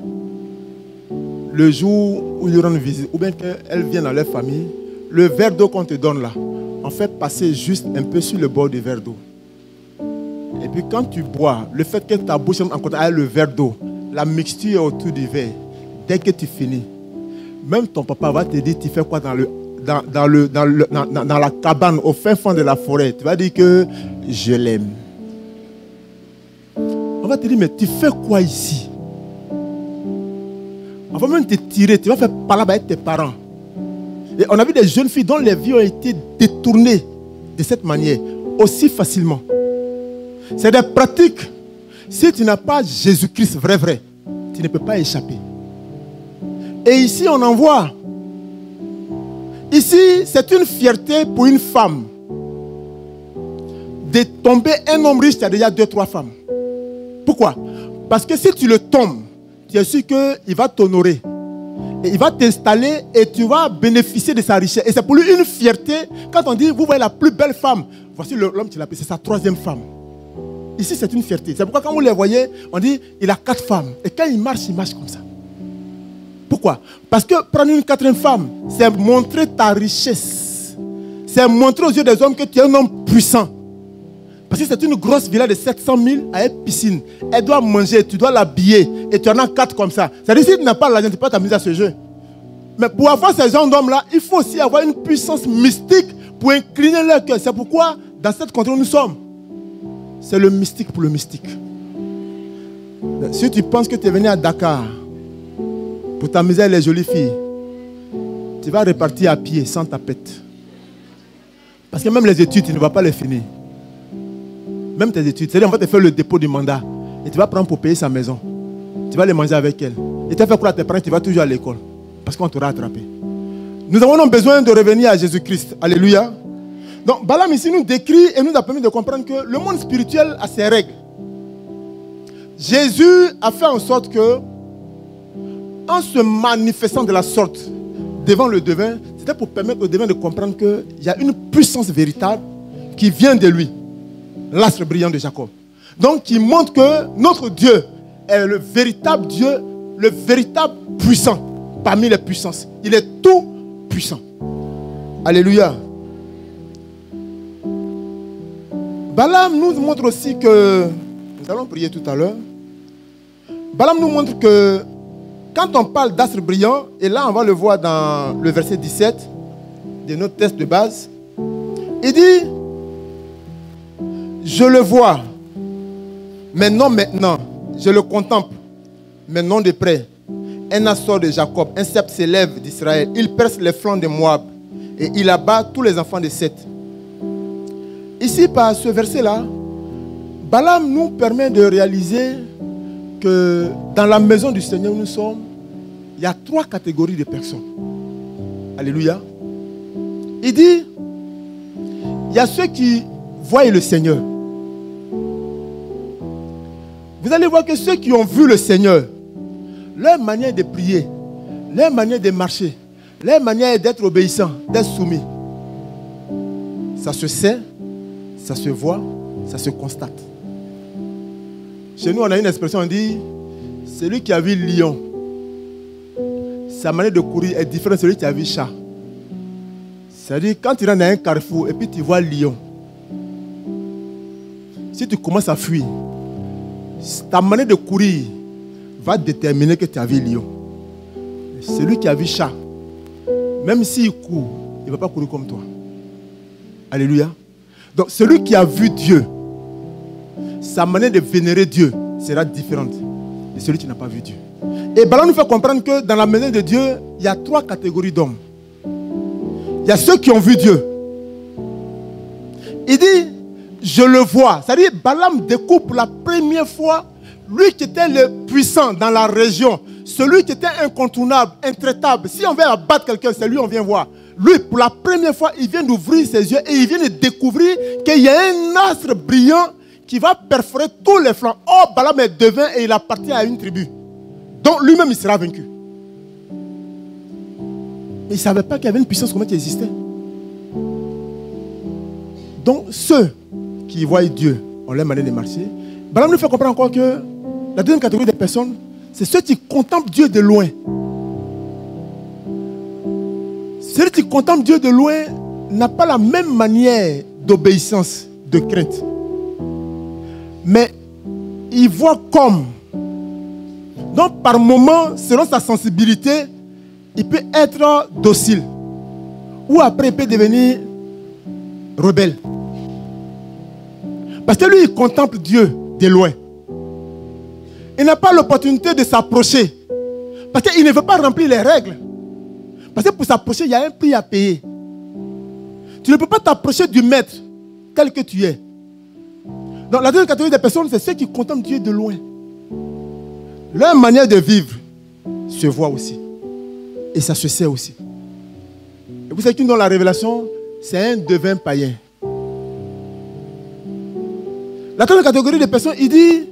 Le jour où ils rendent visite, ou bien qu'elles viennent dans leur famille, le verre d'eau qu'on te donne là, en fait passer juste un peu sur le bord du verre d'eau. Et puis quand tu bois, le fait que ta bouche en contact avec le verre d'eau, la mixture est autour du verre, dès que tu finis, même ton papa va te dire, tu fais quoi dans la cabane, au fin fond de la forêt. Tu vas dire que je l'aime. On va te dire, mais tu fais quoi ici? On va même te tirer, tu vas faire palabre avec tes parents. Et on a vu des jeunes filles dont les vies ont été détournées de cette manière, aussi facilement. C'est des pratiques. Si tu n'as pas Jésus-Christ vrai, tu ne peux pas échapper. Et ici, on en voit. Ici, c'est une fierté pour une femme. De tomber un homme riche, tu as déjà 2-3 femmes. Pourquoi? Parce que si tu le tombes, tu es sûr qu'il va t'honorer. Et il va t'installer et tu vas bénéficier de sa richesse. Et c'est pour lui une fierté. Quand on dit, vous voyez la plus belle femme, voici l'homme qui l'a appelé, c'est sa 3e femme. Ici, c'est une fierté. C'est pourquoi quand vous les voyez, on dit, il a 4 femmes. Et quand il marche comme ça. Pourquoi? Parce que prendre une 4e femme, c'est montrer ta richesse. C'est montrer aux yeux des hommes que tu es un homme puissant. Parce que c'est une grosse villa de 700 000 avec piscine. Elle doit manger, tu dois l'habiller. Et tu en as 4 comme ça. C'est-à-dire si tu n'as pas l'argent, tu ne peux pas t'amuser à ce jeu. Mais pour avoir ces gens d'hommes-là, il faut aussi avoir une puissance mystique pour incliner leur cœur. C'est pourquoi, dans cette contrée où nous sommes, c'est le mystique pour le mystique. Si tu penses que tu es venu à Dakar pour t'amuser avec les jolies filles, tu vas repartir à pied sans tapette. Parce que même les études, tu ne vas pas les finir. Même tes études. C'est-à-dire, on va te faire le dépôt du mandat. Et tu vas prendre pour payer sa maison. Tu vas les manger avec elle. Et tu vas faire quoi à tes parents, tu vas toujours à l'école. Parce qu'on t'aura attrapé. Nous avons donc besoin de revenir à Jésus-Christ. Alléluia. Donc, Balaam ici nous décrit et nous a permis de comprendre que le monde spirituel a ses règles. Jésus a fait en sorte que, en se manifestant de la sorte devant le devin, c'était pour permettre au devin de comprendre qu'il y a une puissance véritable qui vient de lui. L'astre brillant de Jacob. Donc, qui montre que notre Dieu est le véritable Dieu, le véritable puissant parmi les puissances. Il est tout puissant. Alléluia. Balaam nous montre aussi que, nous allons prier tout à l'heure, Balaam nous montre que quand on parle d'astre brillant, et là on va le voir dans le verset 17 de notre texte de base, il dit, je le vois, mais non maintenant. Je le contemple, mais non de près. Un assort de Jacob, un sceptre s'élève d'Israël. Il perce les flancs de Moab et il abat tous les enfants de Seth. Ici, par ce verset-là, Balaam nous permet de réaliser que dans la maison du Seigneur où nous sommes, il y a 3 catégories de personnes. Alléluia. Il dit, il y a ceux qui voient le Seigneur. Vous allez voir que ceux qui ont vu le Seigneur, leur manière de prier, leur manière de marcher, leur manière d'être obéissant, d'être soumis, ça se sait, ça se voit, ça se constate. Chez nous, on a une expression, on dit, celui qui a vu lion, sa manière de courir est différente de celui qui a vu chat. C'est-à-dire, quand tu rentres dans un carrefour et puis tu vois lion, si tu commences à fuir, ta manière de courir va déterminer que tu as vu lion. Celui qui a vu chat, même s'il court, il ne va pas courir comme toi. Alléluia. Donc celui qui a vu Dieu, sa manière de vénérer Dieu sera différente de celui qui n'a pas vu Dieu. Et Balaam nous fait comprendre que dans la maison de Dieu, il y a 3 catégories d'hommes. Il y a ceux qui ont vu Dieu. Il dit, je le vois. C'est-à-dire, Balaam découvre pour la première fois, lui qui était le puissant dans la région, celui qui était incontournable, intraitable. Si on veut abattre quelqu'un, c'est lui on vient voir. Lui, pour la première fois, il vient d'ouvrir ses yeux et il vient de découvrir qu'il y a un astre brillant qui va perforer tous les flancs. Oh, Balaam est devin et il appartient à une tribu. Donc lui-même, il sera vaincu. Mais il ne savait pas qu'il y avait une puissance comme qui existait. Donc ceux qui voient Dieu ont leur manière de marcher. Balaam nous fait comprendre encore que la deuxième catégorie des personnes, c'est ceux qui contemplent Dieu de loin. Ceux qui contemplent Dieu de loin n'a pas la même manière d'obéissance, de crainte. Mais il voit comme. Donc par moment, selon sa sensibilité, il peut être docile. Ou après, il peut devenir rebelle. Parce que lui, il contemple Dieu de loin. Il n'a pas l'opportunité de s'approcher. Parce qu'il ne veut pas remplir les règles. Parce que pour s'approcher, il y a un prix à payer. Tu ne peux pas t'approcher du maître tel que tu es. Donc la deuxième catégorie des personnes, c'est ceux qui contemplent Dieu de loin. Leur manière de vivre se voit aussi. Et ça se sait aussi. Et vous savez qu'une dans la révélation, c'est un devin païen. La troisième catégorie de personnes, il dit,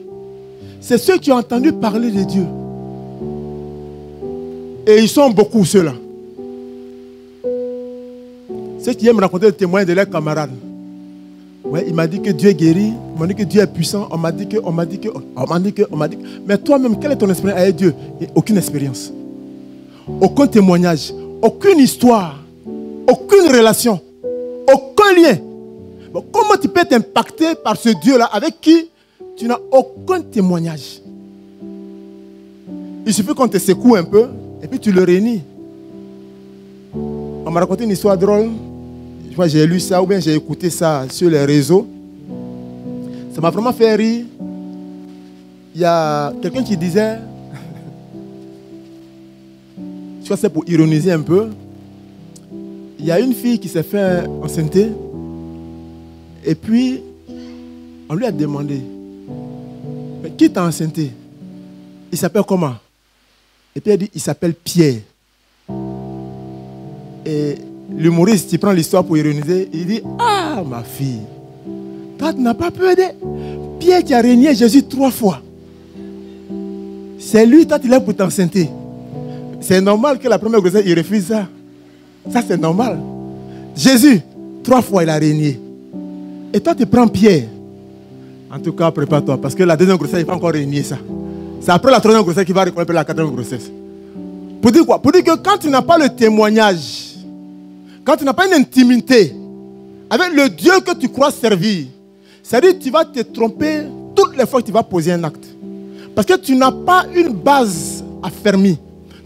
c'est ceux qui ont entendu parler de Dieu. Et ils sont beaucoup ceux-là. Ceux qui aiment raconter le témoignage de leurs camarades. Ouais, il m'a dit que Dieu est guéri, on m'a dit que Dieu est puissant, on m'a dit que. Mais toi-même, quelle est ton expérience avec Dieu? Aucune expérience. Aucun témoignage, aucune histoire, aucune relation, aucun lien. Bon, comment tu peux être impacté par ce Dieu-là avec qui tu n'as aucun témoignage? Il suffit qu'on te secoue un peu et puis tu le réunis. On m'a raconté une histoire drôle. J'ai lu ça ou bien j'ai écouté ça sur les réseaux. Ça m'a vraiment fait rire. Il y a quelqu'un qui disait, je crois que c'est pour ironiser un peu, il y a une fille qui s'est fait enceinter et puis on lui a demandé, mais qui t'a enceinté? Il s'appelle comment? Et puis elle dit, il s'appelle Pierre. Et l'humoriste, il prend l'histoire pour ironiser, il dit, ah ma fille, toi tu n'as pas peur de Pierre qui a régné Jésus 3 fois. C'est lui, toi tu l'as pour t'enceinter. C'est normal que la première grossesse, il refuse ça. Ça c'est normal. Jésus, 3 fois il a régné. Et toi tu prends Pierre. En tout cas, prépare-toi, parce que la deuxième grossesse, il va encore régner ça. C'est après la troisième grossesse qu'il va reconnaître la quatrième grossesse. Pour dire quoi? Pour dire que quand tu n'as pas le témoignage, quand tu n'as pas une intimité avec le Dieu que tu crois servir, c'est-à-dire que tu vas te tromper toutes les fois que tu vas poser un acte. Parce que tu n'as pas une base affermie.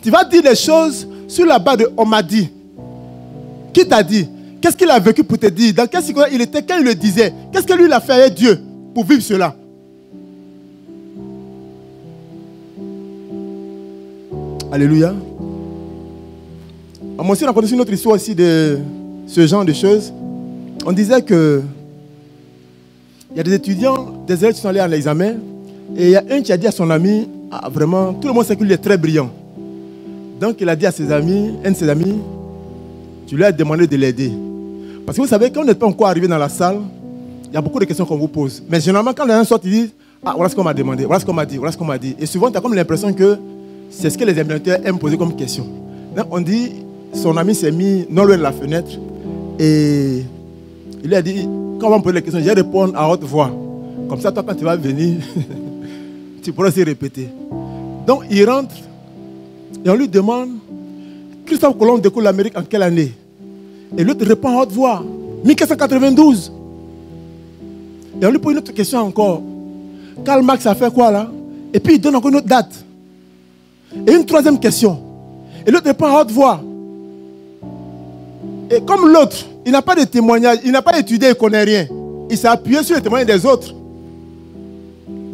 Tu vas dire les choses sur la base de on m'a dit. Qui t'a dit? Qu'est-ce qu'il a vécu pour te dire? Dans quelle situation il était quand il le disait? Qu'est-ce que lui il a fait avec Dieu pour vivre cela? Alléluia. Moi aussi, on a connu une autre histoire aussi de ce genre de choses. On disait que il y a des étudiants, des élèves qui sont allés à l'examen, et il y a un qui a dit à son ami, ah, vraiment, tout le monde sait qu'il est très brillant. Donc il a dit à ses amis, un de ses amis, tu lui as demandé de l'aider. Parce que vous savez, quand on n'est pas encore arrivé dans la salle, il y a beaucoup de questions qu'on vous pose. Mais généralement, quand les gens sortent, ils disent, ah, voilà ce qu'on m'a demandé, voilà ce qu'on m'a dit, voilà ce qu'on m'a dit. Et souvent, tu as comme l'impression que c'est ce que les examinateurs aiment poser comme question. Donc on dit, son ami s'est mis non loin de la fenêtre et il lui a dit, quand on va me poser les questions, je vais répondre à haute voix. Comme ça, toi, quand tu vas venir, tu pourras aussi répéter. Donc, il rentre et on lui demande, Christophe Colomb découvre l'Amérique en quelle année? Et l'autre répond à haute voix, 1492. Et on lui pose une autre question encore. Karl Marx a fait quoi là? Et puis il donne encore une autre date. Et une troisième question. Et l'autre répond à haute voix. Et comme l'autre, il n'a pas de témoignage, il n'a pas étudié, il ne connaît rien. Il s'est appuyé sur les témoignages des autres.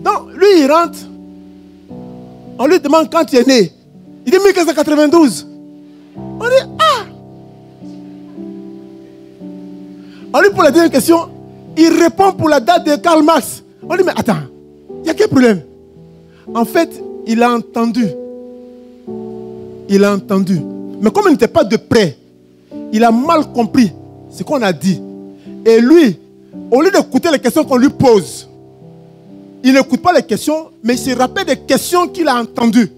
Donc, lui, il rentre. On lui demande quand tu es né. Il dit 1592. On dit, ah! On lui pose la deuxième question. Il répond pour la date de Karl Marx. On dit, mais attends, il y a quel problème? En fait, il a entendu. Il a entendu. Mais comme il n'était pas de près, il a mal compris ce qu'on a dit. Et lui, au lieu d'écouter les questions qu'on lui pose, il n'écoute pas les questions, mais il se rappelle des questions qu'il a entendues.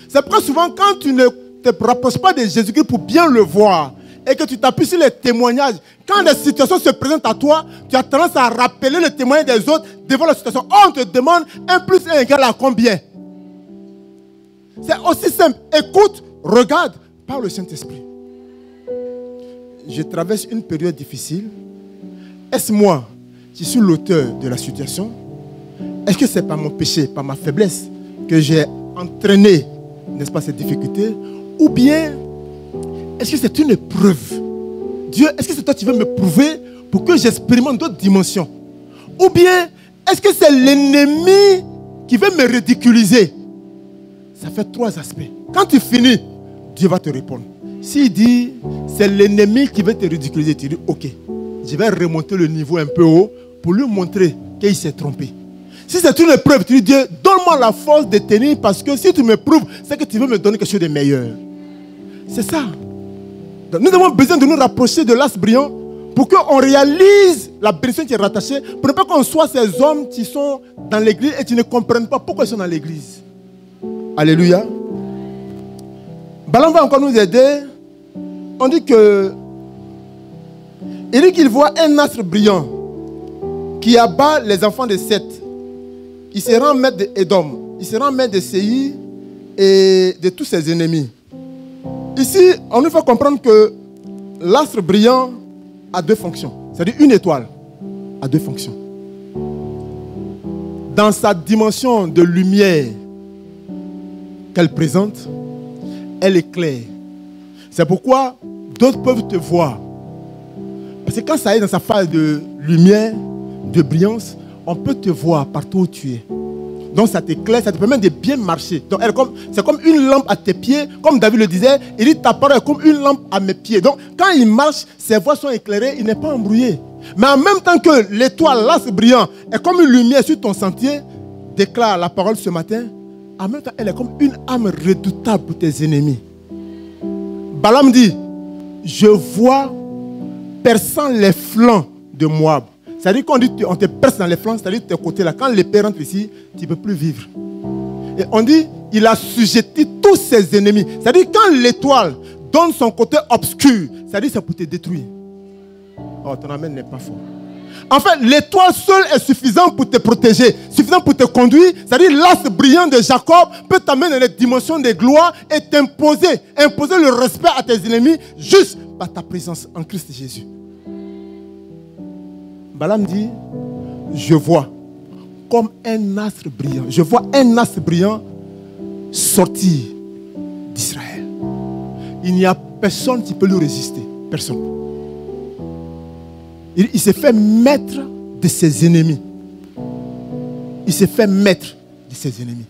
C'est pourquoi souvent, quand tu ne te rapproches pas de Jésus-Christ pour bien le voir, et que tu t'appuies sur les témoignages, quand les situations se présentent à toi, tu as tendance à rappeler le témoignage des autres devant la situation. Oh, on te demande 1 plus 1 égale à combien? C'est aussi simple. Écoute, regarde, par le Saint-Esprit. je traverse une période difficile. Est-ce moi qui suis l'auteur de la situation? Est-ce que c'est par mon péché, par ma faiblesse que j'ai entraîné, n'est-ce pas, cette difficulté? Ou bien, est-ce que c'est une épreuve? Dieu, est-ce que c'est toi qui veux me prouver pour que j'expérimente d'autres dimensions? Ou bien, est-ce que c'est l'ennemi qui veut me ridiculiser? Ça fait trois aspects. Quand tu finis, Dieu va te répondre. S'il dit, c'est l'ennemi qui veut te ridiculiser, tu dis, ok, je vais remonter le niveau un peu haut pour lui montrer qu'il s'est trompé. Si c'est une épreuve, tu dis, Dieu, donne-moi la force de tenir parce que si tu me prouves, c'est que tu veux me donner quelque chose de meilleur. C'est ça. Donc, nous avons besoin de nous rapprocher de l'as brillant pour qu'on réalise la bénédiction qui est rattachée, pour ne pas qu'on soit ces hommes qui sont dans l'église et qui ne comprennent pas pourquoi ils sont dans l'église. Alléluia. Balaam va encore nous aider. On dit que il dit qu'il voit un astre brillant qui abat les enfants de Seth. Il se rend maître d'Édom. Il se rend maître de Séir et de tous ses ennemis. Ici, on nous fait comprendre que l'astre brillant a deux fonctions. C'est-à-dire une étoile a deux fonctions. Dans sa dimension de lumière qu'elle présente, elle éclaire. C'est pourquoi d'autres peuvent te voir. Parce que quand ça est dans sa phase de lumière, de brillance, on peut te voir partout où tu es. Donc ça t'éclaire, ça te permet de bien marcher. Donc c'est comme une lampe à tes pieds. Comme David le disait, il dit ta parole est comme une lampe à mes pieds. Donc quand il marche, ses voies sont éclairées, il n'est pas embrouillé. Mais en même temps que l'étoile, là c'est brillant, est comme une lumière sur ton sentier, déclare la parole ce matin, en même temps elle est comme une âme redoutable pour tes ennemis. Balaam dit, je vois perçant les flancs de Moab. C'est-à-dire qu'on dit on te perce dans les flancs, c'est-à-dire tes côtés là. Quand l'épée rentre ici, tu ne peux plus vivre. Et on dit, il a sujeté tous ses ennemis. C'est-à-dire quand l'étoile donne son côté obscur, c'est-à-dire c'est pour te détruire. Oh, ton amen n'est pas fort. En fait, l'étoile seule est suffisante pour te protéger, suffisante pour te conduire. C'est-à-dire l'as brillant de Jacob peut t'amener dans les dimensions de gloire et t'imposer, imposer le respect à tes ennemis juste par ta présence en Christ Jésus. Balaam dit, je vois comme un astre brillant. Je vois un astre brillant sortir d'Israël. Il n'y a personne qui peut lui résister. Personne. Il s'est fait maître de ses ennemis. Il s'est fait maître de ses ennemis.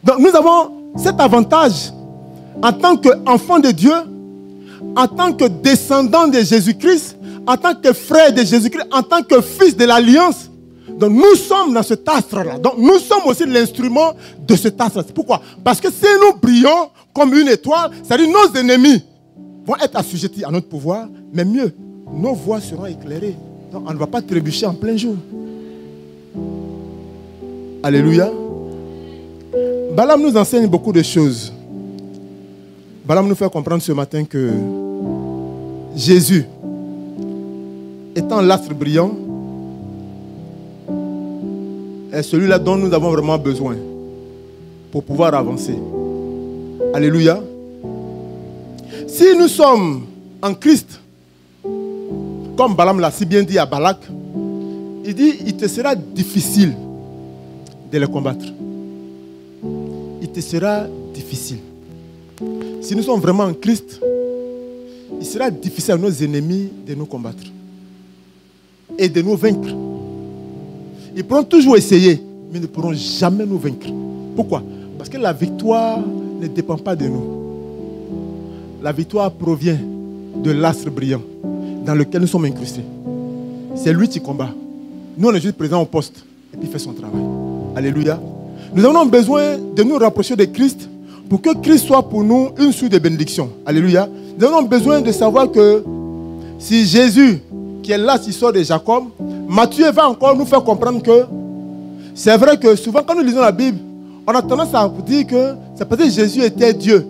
Donc nous avons cet avantage en tant qu'enfant de Dieu, en tant que descendant de Jésus-Christ, en tant que frère de Jésus-Christ, en tant que fils de l'Alliance. Donc nous sommes dans cet astre-là. Donc nous sommes aussi l'instrument de cet astre. Pourquoi? Parce que si nous brillons comme une étoile, c'est-à-dire nos ennemis vont être assujettis à notre pouvoir, mais mieux, nos voies seront éclairées. Donc on ne va pas trébucher en plein jour. Alléluia. Balaam nous enseigne beaucoup de choses. Balaam nous fait comprendre ce matin que Jésus, étant l'astre brillant, est celui-là dont nous avons vraiment besoin pour pouvoir avancer. Alléluia. Si nous sommes en Christ, comme Balaam l'a si bien dit à Balak, il dit, il te sera difficile de les combattre. Il te sera difficile. Si nous sommes vraiment en Christ, il sera difficile à nos ennemis de nous combattre et de nous vaincre. Ils pourront toujours essayer, mais ils ne pourront jamais nous vaincre. Pourquoi? Parce que la victoire ne dépend pas de nous. La victoire provient de l'astre brillant dans lequel nous sommes incrustés. C'est lui qui combat. Nous, on est juste présents au poste et puis il fait son travail. Alléluia. Nous avons besoin de nous rapprocher de Christ pour que Christ soit pour nous une source de bénédiction. Alléluia. Nous avons besoin de savoir que si Jésus, qui est là, qui sort de Jacob, Matthieu va encore nous faire comprendre que c'est vrai que souvent quand nous lisons la Bible, on a tendance à dire que c'est parce que Jésus était Dieu.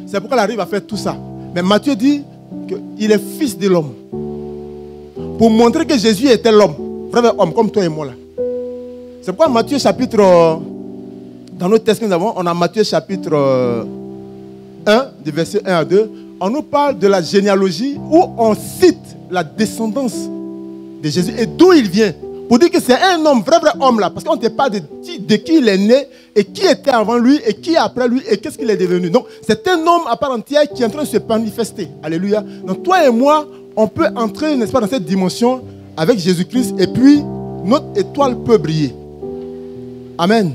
C'est pourquoi il arrive à faire tout ça. Mais Matthieu dit qu'il est fils de l'homme. Pour montrer que Jésus était l'homme, vrai homme, comme toi et moi là. C'est pourquoi Matthieu chapitre, dans notre texte que nous avons, on a Matthieu chapitre 1, du verset 1 à 2, on nous parle de la généalogie où on cite la descendance de Jésus et d'où il vient. Pour dire que c'est un homme, vrai homme là. Parce qu'on ne sait pas de qui il est né et qui était avant lui et qui est après lui et qu'est-ce qu'il est devenu. Donc c'est un homme à part entière qui est en train de se manifester. Alléluia. Donc toi et moi, on peut entrer, n'est-ce pas, dans cette dimension avec Jésus-Christ et puis notre étoile peut briller. Amen.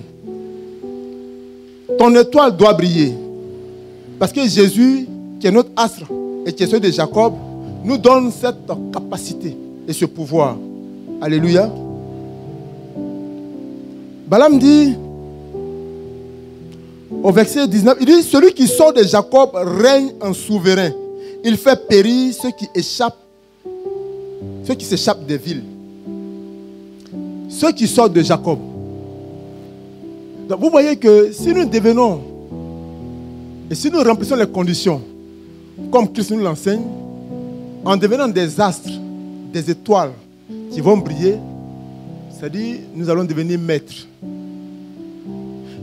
Ton étoile doit briller. Parce que Jésus, qui est notre astre et qui est celui de Jacob, nous donne cette capacité et ce pouvoir. Alléluia. Balaam dit, au verset 19, il dit, celui qui sort de Jacob règne en souverain. Il fait périr ceux qui s'échappent des villes. Ceux qui sortent de Jacob. Donc vous voyez que si nous devenons et si nous remplissons les conditions comme Christ nous l'enseigne, en devenant des astres, des étoiles qui vont briller, c'est-à-dire nous allons devenir maîtres.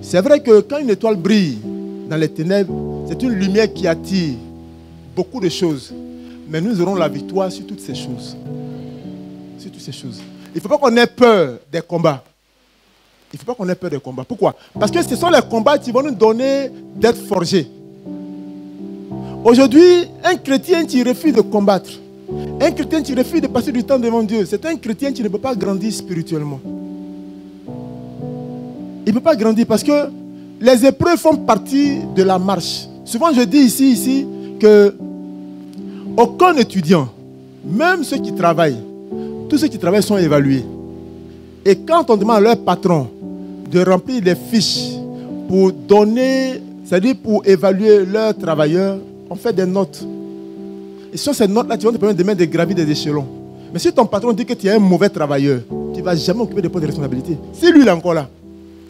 C'est vrai que quand une étoile brille dans les ténèbres, c'est une lumière qui attire beaucoup de choses. Mais nous aurons la victoire sur toutes ces choses. Sur toutes ces choses. Il ne faut pas qu'on ait peur des combats. Il ne faut pas qu'on ait peur des combats. Pourquoi? Parce que ce sont les combats qui vont nous donner d'être forgés. Aujourd'hui, un chrétien qui refuse de combattre, un chrétien qui refuse de passer du temps devant Dieu, c'est un chrétien qui ne peut pas grandir spirituellement. Il ne peut pas grandir parce que les épreuves font partie de la marche. Souvent, je dis ici que aucun étudiant, même ceux qui travaillent, tous ceux qui travaillent sont évalués. Et quand on demande à leur patron de remplir des fiches pour donner, c'est-à-dire pour évaluer leurs travailleurs, on fait des notes. Et sur ces notes-là, tu vas te permettre demain de gravir des échelons. Mais si ton patron dit que tu es un mauvais travailleur, tu ne vas jamais occuper des postes de responsabilité. Si lui, il est encore là,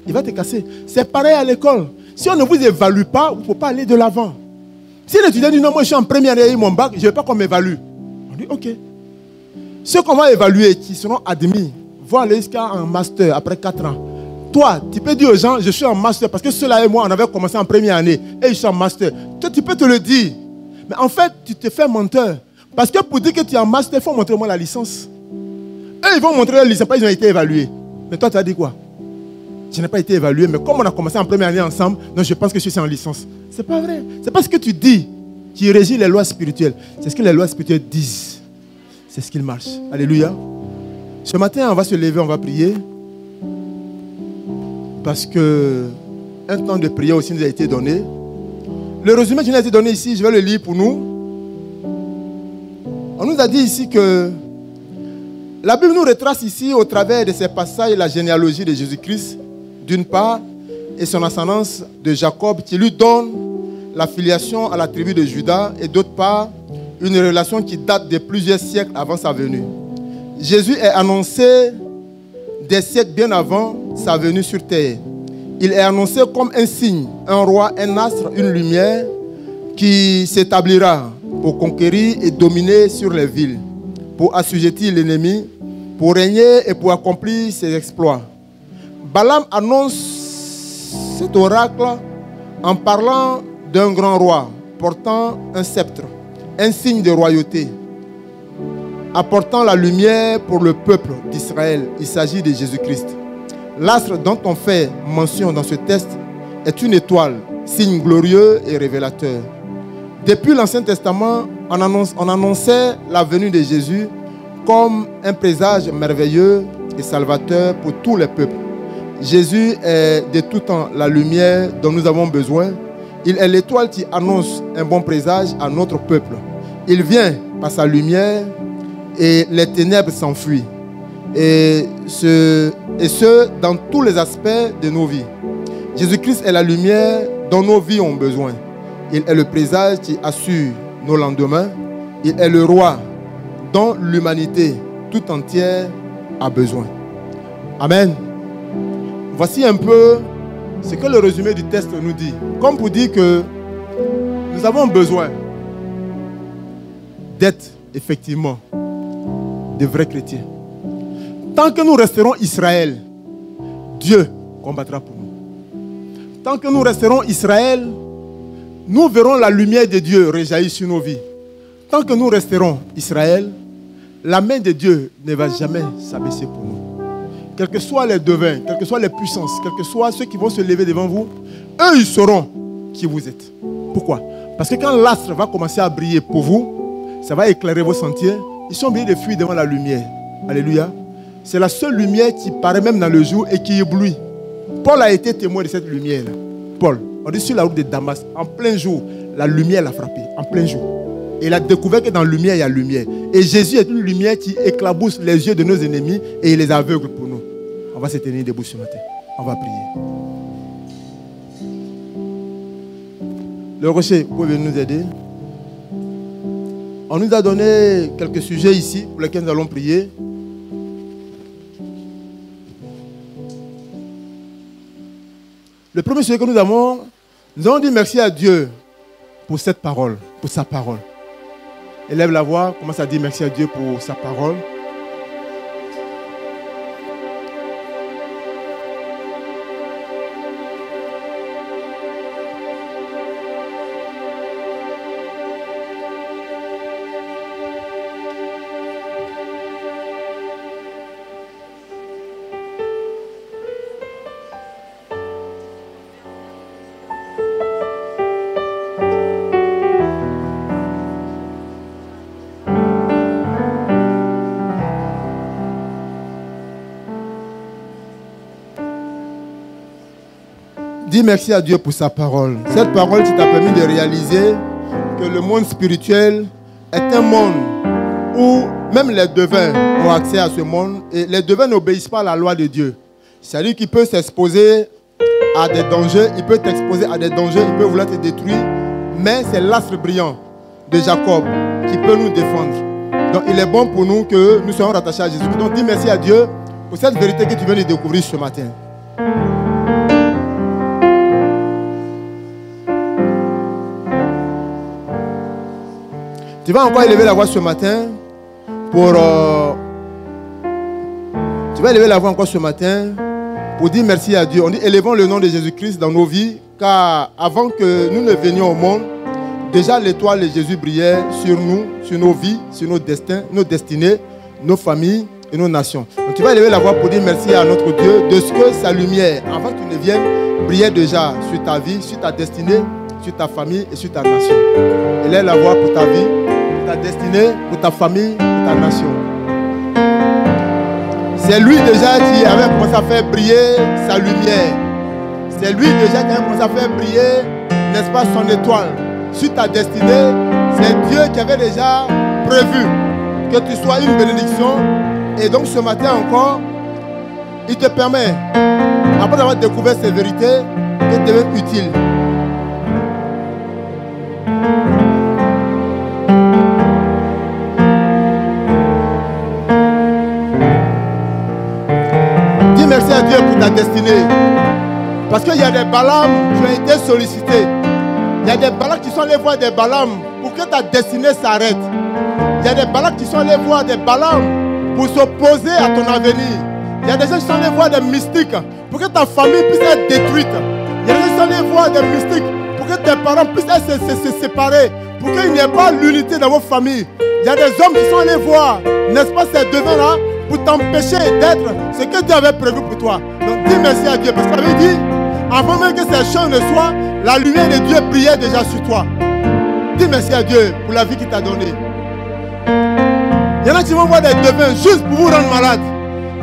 il va te casser. C'est pareil à l'école. Si on ne vous évalue pas, vous ne pouvez pas aller de l'avant. Si l'étudiant dit non, moi je suis en première année, j'ai eu mon bac, je ne veux pas qu'on m'évalue. On dit ok. Ceux qu'on va évaluer, qui seront admis, vont aller jusqu'à un master après 4 ans. Toi, tu peux dire aux gens, je suis en master, parce que ceux-là et moi, on avait commencé en première année, et je suis en master. Toi, tu peux te le dire. Mais en fait, tu te fais menteur. Parce que pour dire que tu es en master, il faut montrer moi la licence. Eux, ils vont montrer la licence, parce qu'ils ont été évalués. Mais toi, tu as dit quoi? Je n'ai pas été évalué, mais comme on a commencé en première année ensemble, donc je pense que je suis en licence. Ce n'est pas vrai. Ce n'est pas ce que tu dis qui régit les lois spirituelles. C'est ce que les lois spirituelles disent. C'est ce qu'il marche. Alléluia. Ce matin, on va se lever, on va prier. Parce que un temps de prière aussi nous a été donné. Le résumé qui nous a été donné ici, je vais le lire pour nous. On nous a dit ici que la Bible nous retrace ici au travers de ces passages la généalogie de Jésus-Christ, d'une part, et son ascendance de Jacob qui lui donne la filiation à la tribu de Juda, et d'autre part, une relation qui date de plusieurs siècles avant sa venue. Jésus est annoncé des siècles bien avant sa venue sur terre. Il est annoncé comme un signe, un roi, un astre, une lumière qui s'établira pour conquérir et dominer sur les villes, pour assujettir l'ennemi, pour régner et pour accomplir ses exploits. Balaam annonce cet oracle en parlant d'un grand roi portant un sceptre, un signe de royauté, apportant la lumière pour le peuple d'Israël. Il s'agit de Jésus-Christ. L'astre dont on fait mention dans ce texte est une étoile, signe glorieux et révélateur. Depuis l'Ancien Testament, on annonçait la venue de Jésus comme un présage merveilleux et salvateur pour tous les peuples. Jésus est de tout temps la lumière dont nous avons besoin. Il est l'étoile qui annonce un bon présage à notre peuple. Il vient par sa lumière et les ténèbres s'enfuient. Et ce, dans tous les aspects de nos vies. Jésus-Christ est la lumière dont nos vies ont besoin. Il est le présage qui assure nos lendemains. Il est le roi dont l'humanité tout entière a besoin. Amen. Voici un peu ce que le résumé du texte nous dit. Comme pour dire que nous avons besoin d'être effectivement de vrais chrétiens. Tant que nous resterons Israël, Dieu combattra pour nous. Tant que nous resterons Israël, nous verrons la lumière de Dieu rejaillir sur nos vies. Tant que nous resterons Israël, la main de Dieu ne va jamais s'abaisser pour nous. Quels que soient les devins, quelles que soient les puissances, quels que soient ceux qui vont se lever devant vous, eux, ils sauront qui vous êtes. Pourquoi? Parce que quand l'astre va commencer à briller pour vous, ça va éclairer vos sentiers. Ils sont obligés de fuir devant la lumière. Alléluia. C'est la seule lumière qui paraît même dans le jour et qui éblouit. Paul a été témoin de cette lumière-là. Paul, on est sur la route de Damas, en plein jour, la lumière l'a frappé, en plein jour. Et il a découvert que dans la lumière, il y a lumière. Et Jésus est une lumière qui éclabousse les yeux de nos ennemis et il les aveugle pour nous. On va se tenir debout ce matin. On va prier. Le rocher, vous pouvez nous aider? On nous a donné quelques sujets ici pour lesquels nous allons prier. Le premier sujet que nous allons dire merci à Dieu pour cette parole, pour sa parole. Élève la voix, commence à dire merci à Dieu pour sa parole. Dis merci à Dieu pour sa parole. Cette parole qui t'a permis de réaliser que le monde spirituel est un monde où même les devins ont accès à ce monde. Et les devins n'obéissent pas à la loi de Dieu. C'est-à-dire qu'il peut s'exposer à des dangers, il peut t'exposer à des dangers, il peut vouloir te détruire. Mais c'est l'astre brillant de Jacob qui peut nous défendre. Donc il est bon pour nous que nous soyons rattachés à Jésus. Donc dis merci à Dieu pour cette vérité que tu viens de découvrir ce matin. Tu vas encore élever la voix ce matin pour... tu vas élever la voix encore ce matin pour dire merci à Dieu. On dit élevons le nom de Jésus-Christ dans nos vies, car avant que nous ne venions au monde, déjà l'étoile de Jésus brillait sur nous, sur nos vies, sur nos destins, nos destinées, nos familles et nos nations. Donc tu vas élever la voix pour dire merci à notre Dieu de ce que sa lumière, avant que tu ne viennes, brillait déjà sur ta vie, sur ta destinée, sur ta famille et sur ta nation. Élève la voix pour ta vie, ta destinée, pour ta famille, pour ta nation. C'est lui déjà qui avait commencé à faire briller sa lumière. C'est lui déjà qui avait commencé à faire briller, n'est-ce pas, son étoile sur ta destinée. C'est Dieu qui avait déjà prévu que tu sois une bénédiction. Et donc ce matin encore, il te permet, après avoir découvert ces vérités, de devenir utile. Merci à Dieu pour ta destinée. Parce qu'il y a des Balaam qui ont été sollicités. Il y a des Balaks qui sont allés voir des Balaam pour que ta destinée s'arrête. Il y a des Balaks qui sont allés voir des Balaam pour s'opposer à ton avenir. Il y a des gens qui sont allés voir des mystiques pour que ta famille puisse être détruite. Il y a des gens qui sont allés voir des mystiques pour que tes parents puissent se séparer. Pour qu'il n'y ait pas l'unité dans vos familles. Il y a des hommes qui sont allés voir, n'est-ce pas, ces devins-là, pour t'empêcher d'être ce que Dieu avait prévu pour toi. Donc dis merci à Dieu. Parce qu'il avait dit, avant même que ces choses ne soient, la lumière de Dieu brillait déjà sur toi. Dis merci à Dieu pour la vie qu'il t'a donnée. Il y en a qui vont voir des devins juste pour vous rendre malade.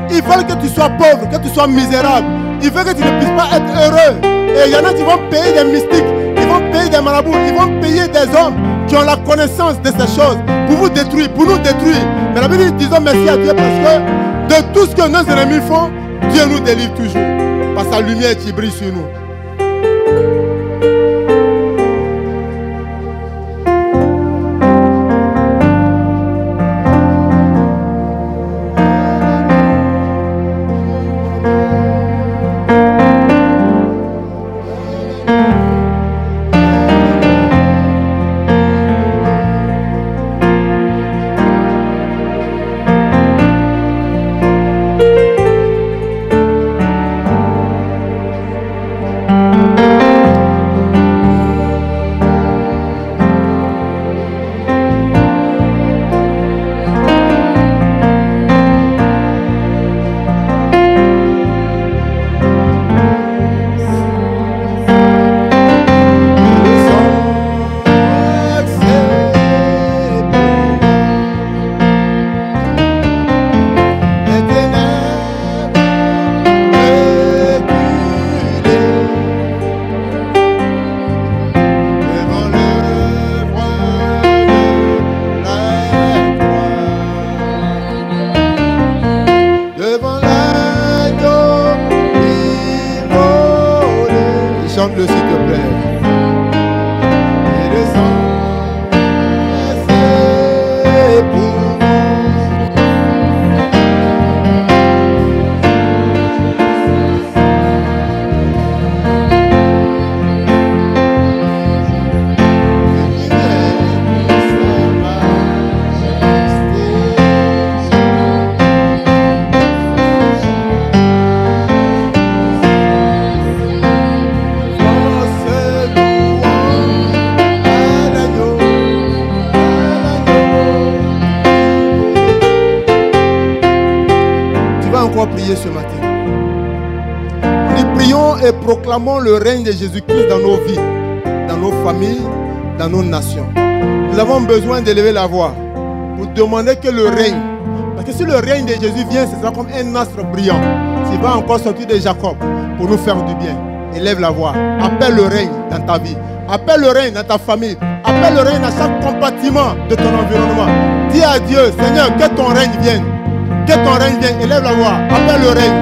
Ils veulent que tu sois pauvre, que tu sois misérable. Ils veulent que tu ne puisses pas être heureux. Et il y en a qui vont payer des mystiques, ils vont payer des marabouts, ils vont payer des hommes qui ont la connaissance de ces choses pour vous détruire, pour nous détruire. Mais la Bible dit, disons merci à Dieu parce que de tout ce que nos ennemis font, Dieu nous délivre toujours. Par sa lumière qui brille sur nous. Chante-le s'il te plaît. Et le sang versé pour prier ce matin. Nous prions et proclamons le règne de Jésus-Christ dans nos vies, dans nos familles, dans nos nations. Nous avons besoin d'élever la voix pour demander que le règne, parce que si le règne de Jésus vient, ce sera comme un astre brillant qui va encore sortir de Jacob pour nous faire du bien. Élève la voix, appelle le règne dans ta vie, appelle le règne dans ta famille, appelle le règne dans chaque compartiment de ton environnement. Dis à Dieu, Seigneur, que ton règne vienne. Que ton règne vienne, élève la voix, appelle le règne.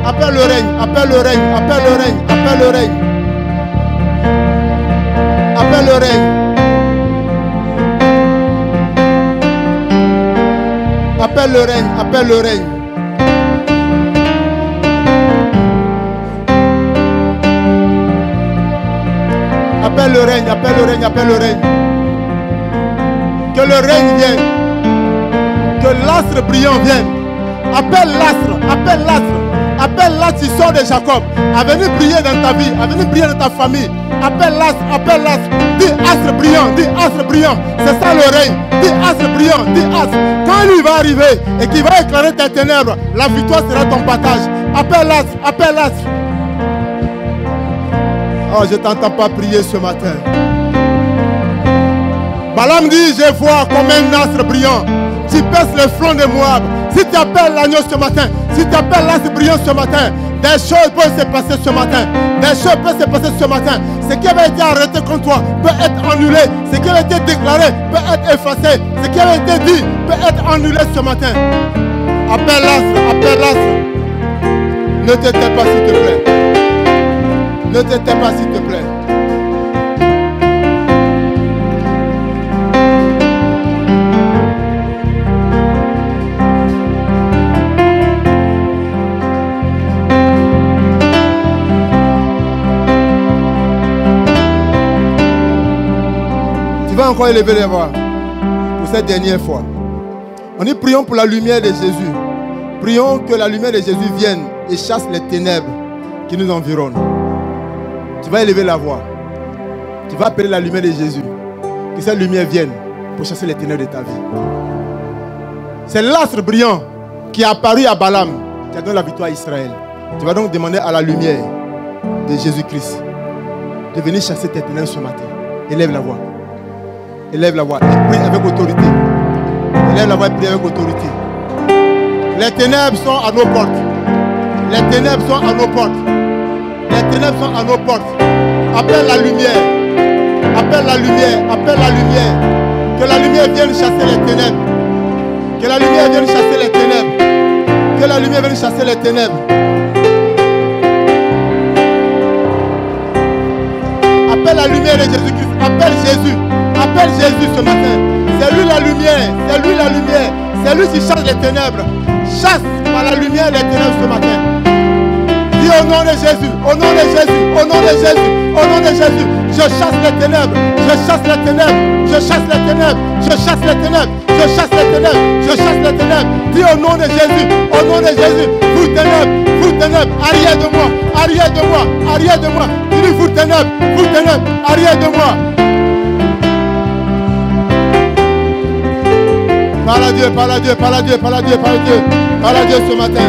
Appelle le règne, appelle le règne, appelle le règne, appelle le règne. Appelle le règne. Appelle le règne, appelle le règne. Appelle le règne, appelle le règne, appelle le règne. Que le règne vienne. Que l'astre brillant vienne. Appelle l'astre, appelle l'astre. Appelle l'astre qui sort de Jacob. À venir briller dans ta vie, à venir briller dans ta famille. Appelle l'astre, appelle l'astre. Dis astre brillant, dis astre brillant. C'est ça le règne. Dis astre brillant, dis astre. Quand lui va arriver et qu'il va éclairer tes ténèbres, la victoire sera ton partage. Appelle l'astre, appelle l'astre. Oh, je ne t'entends pas prier ce matin. Balaam dit, je vois comme un astre brillant. Tu perces le front de Moab. Si tu appelles l'agneau ce matin, si tu appelles l'astre brillant ce matin, des choses peuvent se passer ce matin. Des choses peuvent se passer ce matin. Ce qui avait été arrêté contre toi peut être annulé. Ce qui avait été déclaré peut être effacé. Ce qui avait été dit peut être annulé ce matin. Appelle l'astre, appelle l'astre. Ne te tais pas s'il te plaît. Ne te tais pas s'il te plaît. Tu vas encore élever les voix pour cette dernière fois. On dit prions pour la lumière de Jésus. Prions que la lumière de Jésus vienne et chasse les ténèbres qui nous environnent. Tu vas élever la voix. Tu vas appeler la lumière de Jésus. Que cette lumière vienne pour chasser les ténèbres de ta vie. C'est l'astre brillant qui est apparu à Balaam qui a donné la victoire à Israël. Tu vas donc demander à la lumière de Jésus-Christ de venir chasser tes ténèbres ce matin. Élève la voix. Élève la voix et prie avec autorité. Élève la voix et prie avec autorité. Les ténèbres sont à nos portes. Les ténèbres sont à nos portes. Les ténèbres sont à nos portes. Appelle la lumière. Appelle la lumière. Appelle la lumière. Que la lumière vienne chasser les ténèbres. Que la lumière vienne chasser les ténèbres. Que la lumière vienne chasser les ténèbres. Appelle la lumière de Jésus-Christ. Appelle Jésus. Appelle Jésus ce matin. C'est lui la lumière. C'est lui la lumière. C'est lui qui chasse les ténèbres. Chasse par la lumière les ténèbres ce matin. Dis au nom de Jésus. Au nom de Jésus. Au nom de Jésus. Au nom de Jésus. Je chasse les ténèbres. Je chasse les ténèbres. Je chasse les ténèbres. Je chasse les ténèbres. Je chasse les ténèbres. Je chasse les ténèbres. Dis au nom de Jésus. Au nom de Jésus. Vous ténèbres. Vous ténèbres. Arrière de moi. Arrière de moi. Arrière de moi. Dis vous ténèbres. Vous ténèbres. Arrière de moi. Parle à Dieu, parle à Dieu, parle à Dieu, parle à Dieu, parle à Dieu, parle à Dieu ce matin.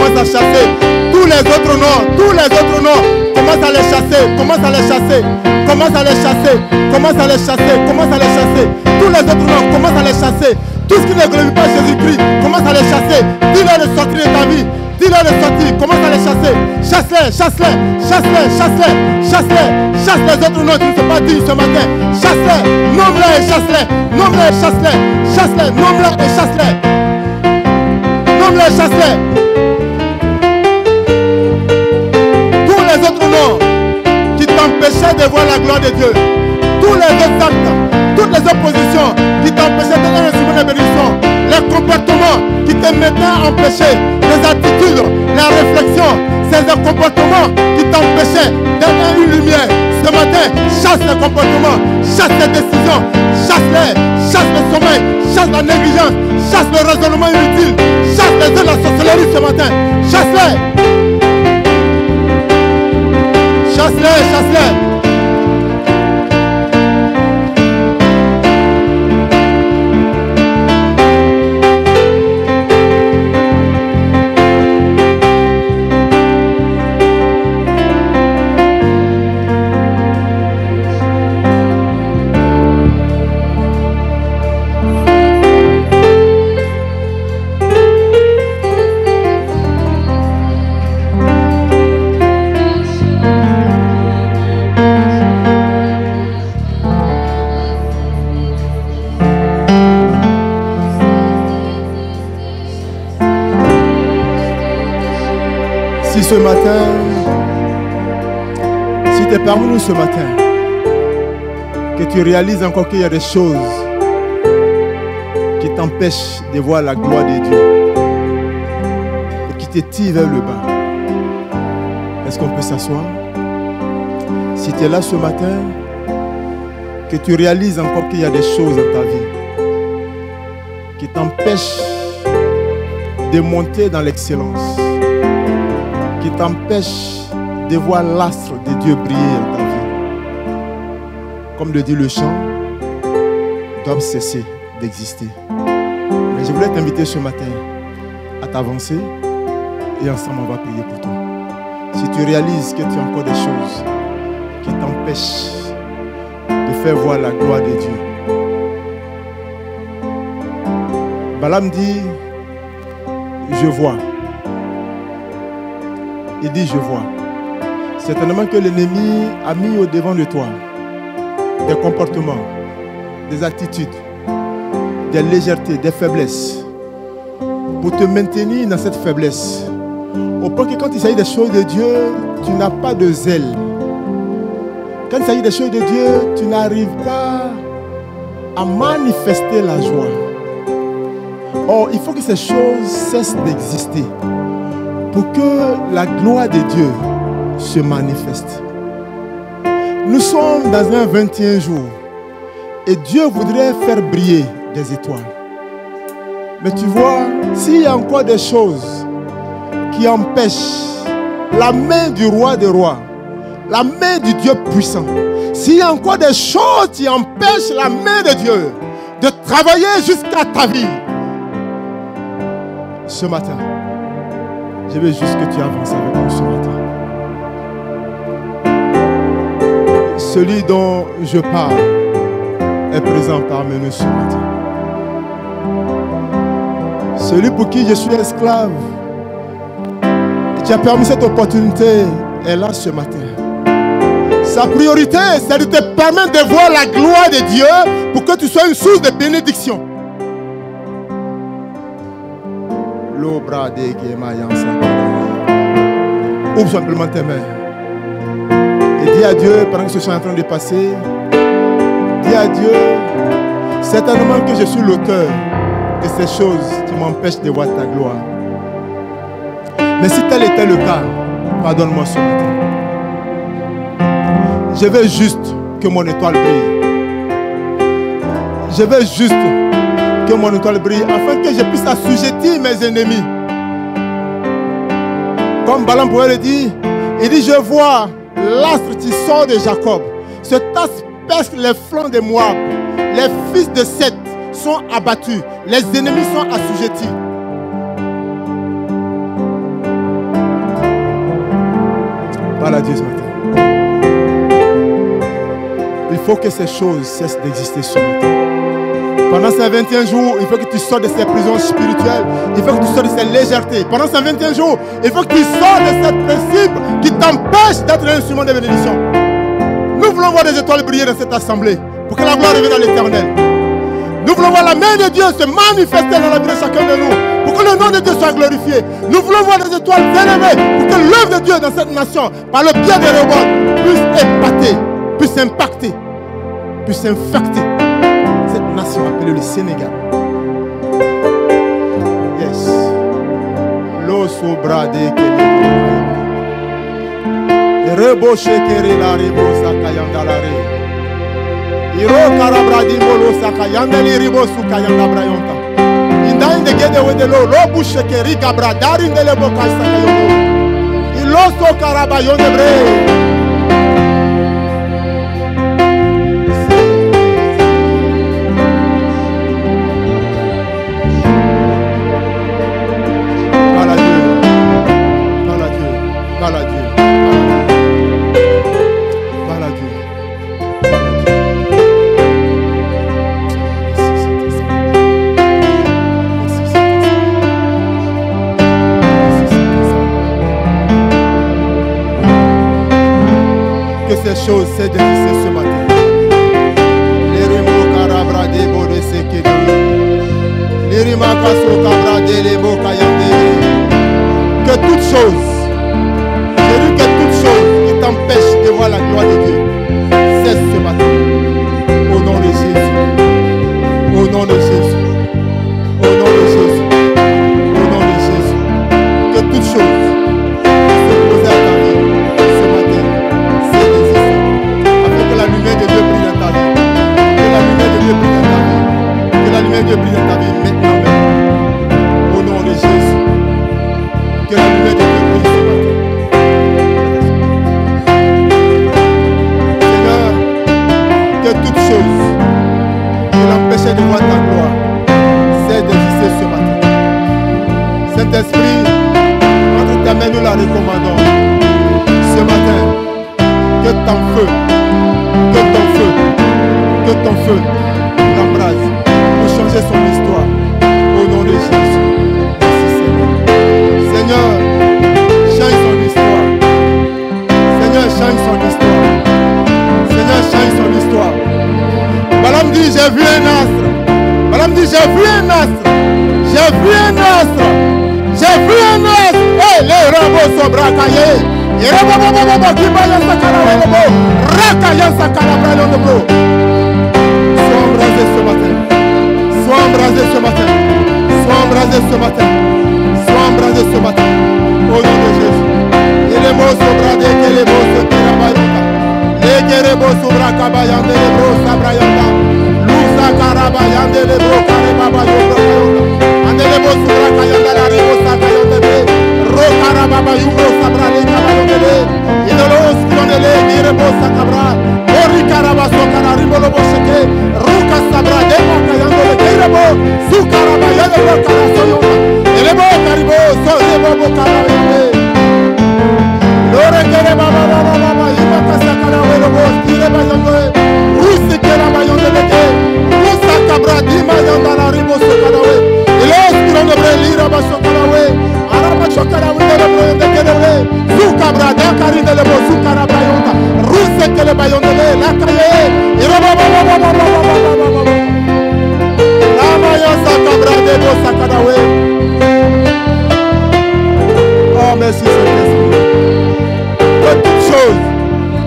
commence à chasser tous les autres noms, commence à les chasser, commence à les chasser, commence à les chasser, commence à les chasser, commence à les chasser, tous les autres noms, commence à les chasser, tout ce qui ne glorifie pas Jésus-Christ, commence à les chasser, dis-leur de sortir de ta vie, dis-leur de sortir, commence à les chasser, chasse-les, chasse-les, chasse-les, chasse-les, chasse-les, chasse les autres noms qui ne sont pas dignes ce matin, chasse-les, nomme-les et chasse-les, nomme-les et chasse-les, chasse-les, nomme-les et chasse-les, nomme-les et chasse-les. Les autres noms qui t'empêchaient de voir la gloire de Dieu, tous les autres actes, toutes les oppositions qui t'empêchaient d'être un instrument de bénédiction, les comportements qui te mettaient à empêcher, les attitudes, les réflexions, ces comportements qui t'empêchaient d'être une lumière. Ce matin, chasse les comportements, chasse les décisions, chasse-les, chasse le sommeil, chasse la négligence, chasse le raisonnement inutile, chasse les œuvres de la sorcellerie ce matin, chasse-les. Chasse-les, chasse-les. Ce matin, si tu es parmi nous ce matin, que tu réalises encore qu'il y a des choses qui t'empêchent de voir la gloire de Dieu et qui te tirent vers le bas, est-ce qu'on peut s'asseoir? Si tu es là ce matin, que tu réalises encore qu'il y a des choses dans ta vie qui t'empêchent de monter dans l'excellence, qui t'empêche de voir l'astre de Dieu briller dans ta vie. Comme le dit le chant, doivent cesser d'exister. Mais je voulais t'inviter ce matin à t'avancer et ensemble on va prier pour toi. Si tu réalises que tu as encore des choses qui t'empêchent de faire voir la gloire de Dieu. Balaam dit, je vois. Il dit, je vois. Certainement que l'ennemi a mis au devant de toi des comportements, des attitudes, des légèretés, des faiblesses, pour te maintenir dans cette faiblesse. Au point que quand il s'agit des choses de Dieu, tu n'as pas de zèle. Quand il s'agit des choses de Dieu, tu n'arrives pas à manifester la joie. Or, il faut que ces choses cessent d'exister pour que la gloire de Dieu se manifeste. Nous sommes dans un 21 jours et Dieu voudrait faire briller des étoiles. Mais tu vois, s'il y a encore des choses qui empêchent la main du roi des rois, la main du Dieu puissant, s'il y a encore des choses qui empêchent la main de Dieu de travailler jusqu'à ta vie, ce matin, je veux juste que tu avances avec nous ce matin. Celui dont je parle est présent parmi nous ce matin. Celui pour qui je suis esclave et qui a permis cette opportunité est là ce matin. Sa priorité, c'est de te permettre de voir la gloire de Dieu pour que tu sois une source de bénédiction. Ouvre simplement tes mains et dis à Dieu, pendant que ce soit en train de passer, dis à Dieu, certainement que je suis l'auteur de ces choses qui m'empêchent de voir ta gloire. Mais si tel était le cas, pardonne-moi ce matin. Je veux juste que mon étoile brille. Je veux juste que mon étoile brille afin que je puisse assujettir mes ennemis. Comme Balaam pouvait le dire, il dit, je vois l'astre qui sort de Jacob. Cet astre perce les flancs de Moab. Les fils de Seth sont abattus. Les ennemis sont assujettis. Parle à Dieu ce matin. Il faut que ces choses cessent d'exister ce matin. Pendant ces 21 jours, il faut que tu sortes de ces prisons spirituelles. Il faut que tu sortes de ces légèretés. Pendant ces 21 jours, il faut que tu sortes de ces principes qui t'empêchent d'être un instrument de bénédiction. Nous voulons voir des étoiles briller dans cette assemblée pour que la gloire revienne à l'Éternel. Nous voulons voir la main de Dieu se manifester dans la vie de chacun de nous pour que le nom de Dieu soit glorifié. Nous voulons voir des étoiles élevées pour que l'œuvre de Dieu dans cette nation, par le biais des robots, puisse épater, puisse impacter, puisse infecter cette nation appelée le Sénégal. Yes. L'osso brade Rebo shekere la rebo sakayanda la re. Iro karabradi molo sakayanda li ribo sukayanda brayonta. Indainde gede wedelo lobu shekeri kabradari ndele boka sakayono. Iloso karabayonde bre. Chose c'est d'exister ce matin. Les remos carabra de bode sekedi. Les rimakaso cabra de lebo kayande. Que toute chose, je dis que toute chose qui t'empêche de voir la gloire de Dieu cesse ce matin. Au nom de Jésus. Au nom de Jésus. Au nom de Jésus. Au nom de Jésus. Que toute chose s'opposée à ta vie ce matin. La lumière de Dieu brille dans ta vie. Que la lumière de Dieu brille dans ta vie. Que la lumière de Dieu brille dans ta vie maintenant. Au nom de Jésus. Que la lumière de Dieu brille ce matin. Seigneur, que toute chose qui l'empêchait de voir ta gloire cesse d'exister ce matin. Saint-Esprit, entre ta main nous la recommandons. Ce matin, que ton feu l'embrase pour changer son histoire. Au nom de Jésus. Merci Seigneur. Seigneur, change son histoire. Seigneur, change son histoire. Seigneur, change son histoire. Balaam dit, j'ai vu un astre. Balaam dit, j'ai vu un astre. J'ai vu un astre. J'ai vu un astre. Et les robots sont braqués. Et les robots qui baillent sa carabra. Rakayan sa carabra dans le bro. Sois embrasé ce matin. Sois embrasé ce matin. Sois embrasé ce matin. Sois embrasé ce matin. Au nom de Jésus. Et les mots sont bradés, que les mots sont kirabayanda. Les guerrebos sont brakabayanda, les bros sabrayanda. Lousa karabayanda, les bros karababayanda. Ande les mots sont brakayanda, la rebo sabrayanda. Ro karababayubo sabrale kabayanda. Et de l'os qui ont les guerrebos sakabra. Ori karabaso kararibolo bosheke. Ruka sabra demo kayanda le guerrebo. Su karabayanda le karasoyonda. Et les mots karibo sont les mots karabayanda. Lore kere baba baba baba ima kasakara welo bo tire bayonde usi kera bayonde leke usa kabra dima yonda la ribo sokara we ilos kironde bre lira ba sokara we araba sokara we le bro yonde kere we su kabra da kari de le bo su kara bayonda ruse kele bayonde le la kaye ira baba baba baba baba la maya sakabra de bo sakara we. Oh merci Saint-Esprit. Que toute chose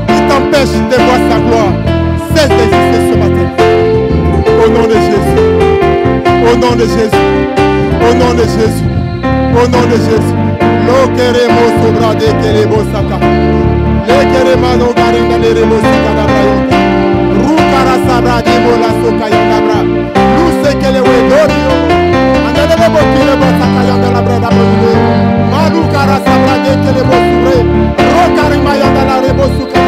qui t'empêche de voir sa gloire cesse d'exister ce matin. Au nom de Jésus. Au nom de Jésus. Au nom de Jésus. Au nom de Jésus. Lo queremos sobra de queremos saca. Le queremos garinda le remos saca da Rukara sabra de mola soca yandabra. Luce que le wedorio. Andale le bokile bo saca yandala brada boule. Malukara sabra de queremos sobre. Rokarima yandala rebo suka.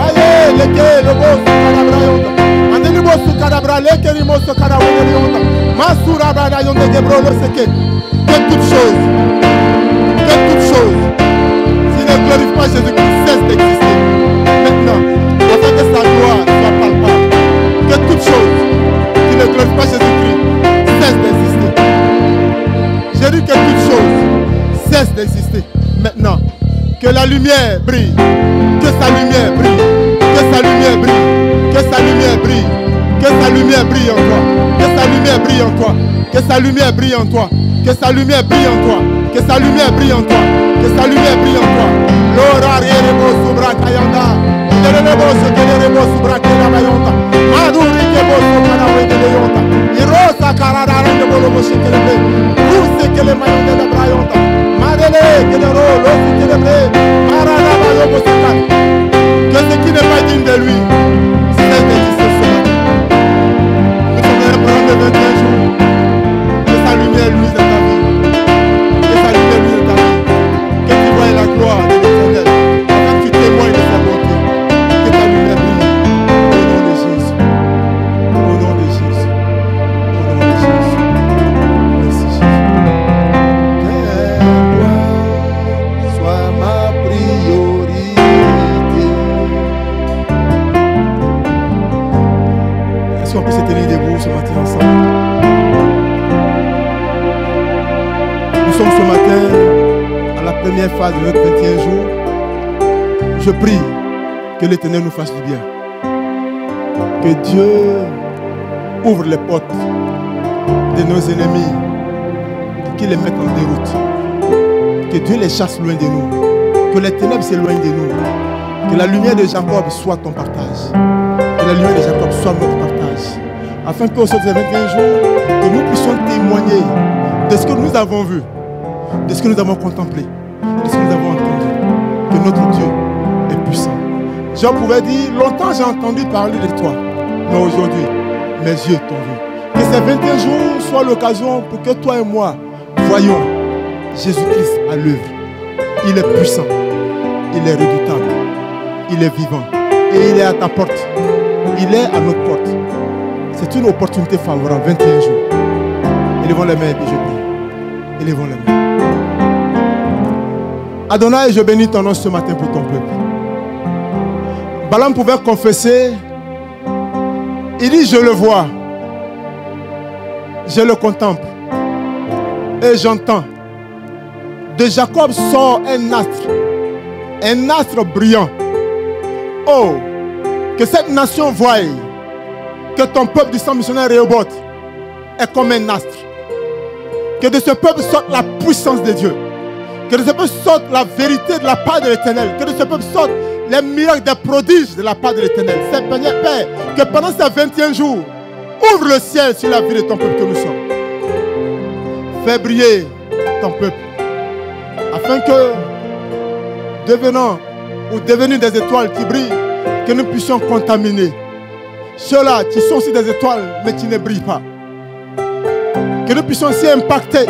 Aye leke le bo suka brayonda. Andele bo suka bra leke rimo suka da wedorio. Masura brada yonde gebro lo seke. Que toute chose. glorifie pas Jésus-Christ, cesse d'exister. Maintenant, afin que sa gloire soit palpable. Que toute chose qui ne glorifie pas Jésus-Christ cesse d'exister. J'ai dit que toute chose cesse d'exister. Maintenant, que la lumière brille. Que sa lumière brille. Que sa lumière brille. Que sa lumière brille. Que sa lumière brille en toi. Que sa lumière brille en toi. Que sa lumière brille en toi. Que sa lumière brille en toi. Que sa lumière brille en toi. Que sa lumière brille en toi. L'horaire est beau subra kayanda. Il est beau ce que est beau subra kayanda. Maduri que beau subra kayanda de yonta. Irosa karada de beau beau ce que est beau. Où c'est que les mayonnaise de brayonta. Madele que le rôle aussi que le beau. Marada bayo beau subra. Que ce qui n'est pas digne de lui, c'est d'exister ce matin. Nous sommes dans un programme de 21 jours. Que sa lumière luise dans ta vie. Que sa lumière luise dans ta vie. Que tu vois la gloire de l'Éternel. Afin que tu témoignes de sa bonté. Que ta lumière brille. Au nom de Jésus. Au nom de Jésus. Au nom de Jésus. Merci Jésus. Que toi soit ma priorité. Est-ce qu'on peut se tenir debout ce matin ensemble? Nous sommes ce matin à la première phase de notre 21 jours. Je prie que l'Éternel nous fasse du bien. Que Dieu ouvre les portes de nos ennemis. Qu'il les mette en déroute. Que Dieu les chasse loin de nous. Que les ténèbres s'éloignent de nous. Que la lumière de Jacob soit ton partage. Que la lumière de Jacob soit notre partage. Afin qu'au sortir des 21 jours, que nous puissions témoigner de ce que nous avons vu, de ce que nous avons contemplé, de ce que nous avons entendu. Que notre Dieu est puissant. Job pouvait dire, longtemps j'ai entendu parler de toi, mais aujourd'hui, mes yeux t'ont vu. Que ces 21 jours soient l'occasion pour que toi et moi voyons Jésus-Christ à l'œuvre. Il est puissant, il est redoutable, il est vivant et il est à ta porte. Il est à notre porte. C'est une opportunité favorable, 21 jours. Élevons les mains et puis je prie. Élevons les mains. Adonai, je bénis ton nom ce matin pour ton peuple. Balaam pouvait confesser. Il dit, je le vois. Je le contemple. Et j'entends. De Jacob sort un astre brillant. Oh, que cette nation voie que ton peuple du sang missionnaire Rehoboth est comme un astre. Que de ce peuple sorte la puissance de Dieu. Que de ce peuple sorte la vérité de la part de l'Éternel. Que de ce peuple sorte les miracles, des prodiges de la part de l'Éternel. Seigneur Père, que pendant ces 21 jours, ouvre le ciel sur la vie de ton peuple que nous sommes. Fais briller ton peuple. Afin que, devenir des étoiles qui brillent, que nous puissions contaminer ceux-là qui sont aussi des étoiles, mais qui ne brillent pas. Que nous puissions aussi impacter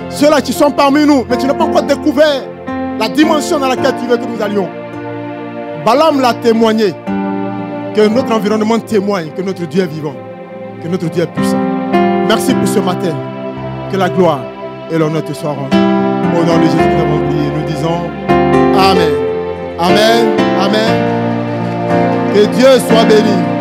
ceux-là qui sont parmi nous, mais qui n'ont pas encore découvert la dimension dans laquelle tu veux que nous allions. Balaam l'a témoigné. Que notre environnement témoigne que notre Dieu est vivant, que notre Dieu est puissant. Merci pour ce matin. Que la gloire et l'honneur te soient rendus. Au nom de Jésus, nous avons prié. Nous disons Amen. Amen. Amen. Que Dieu soit béni.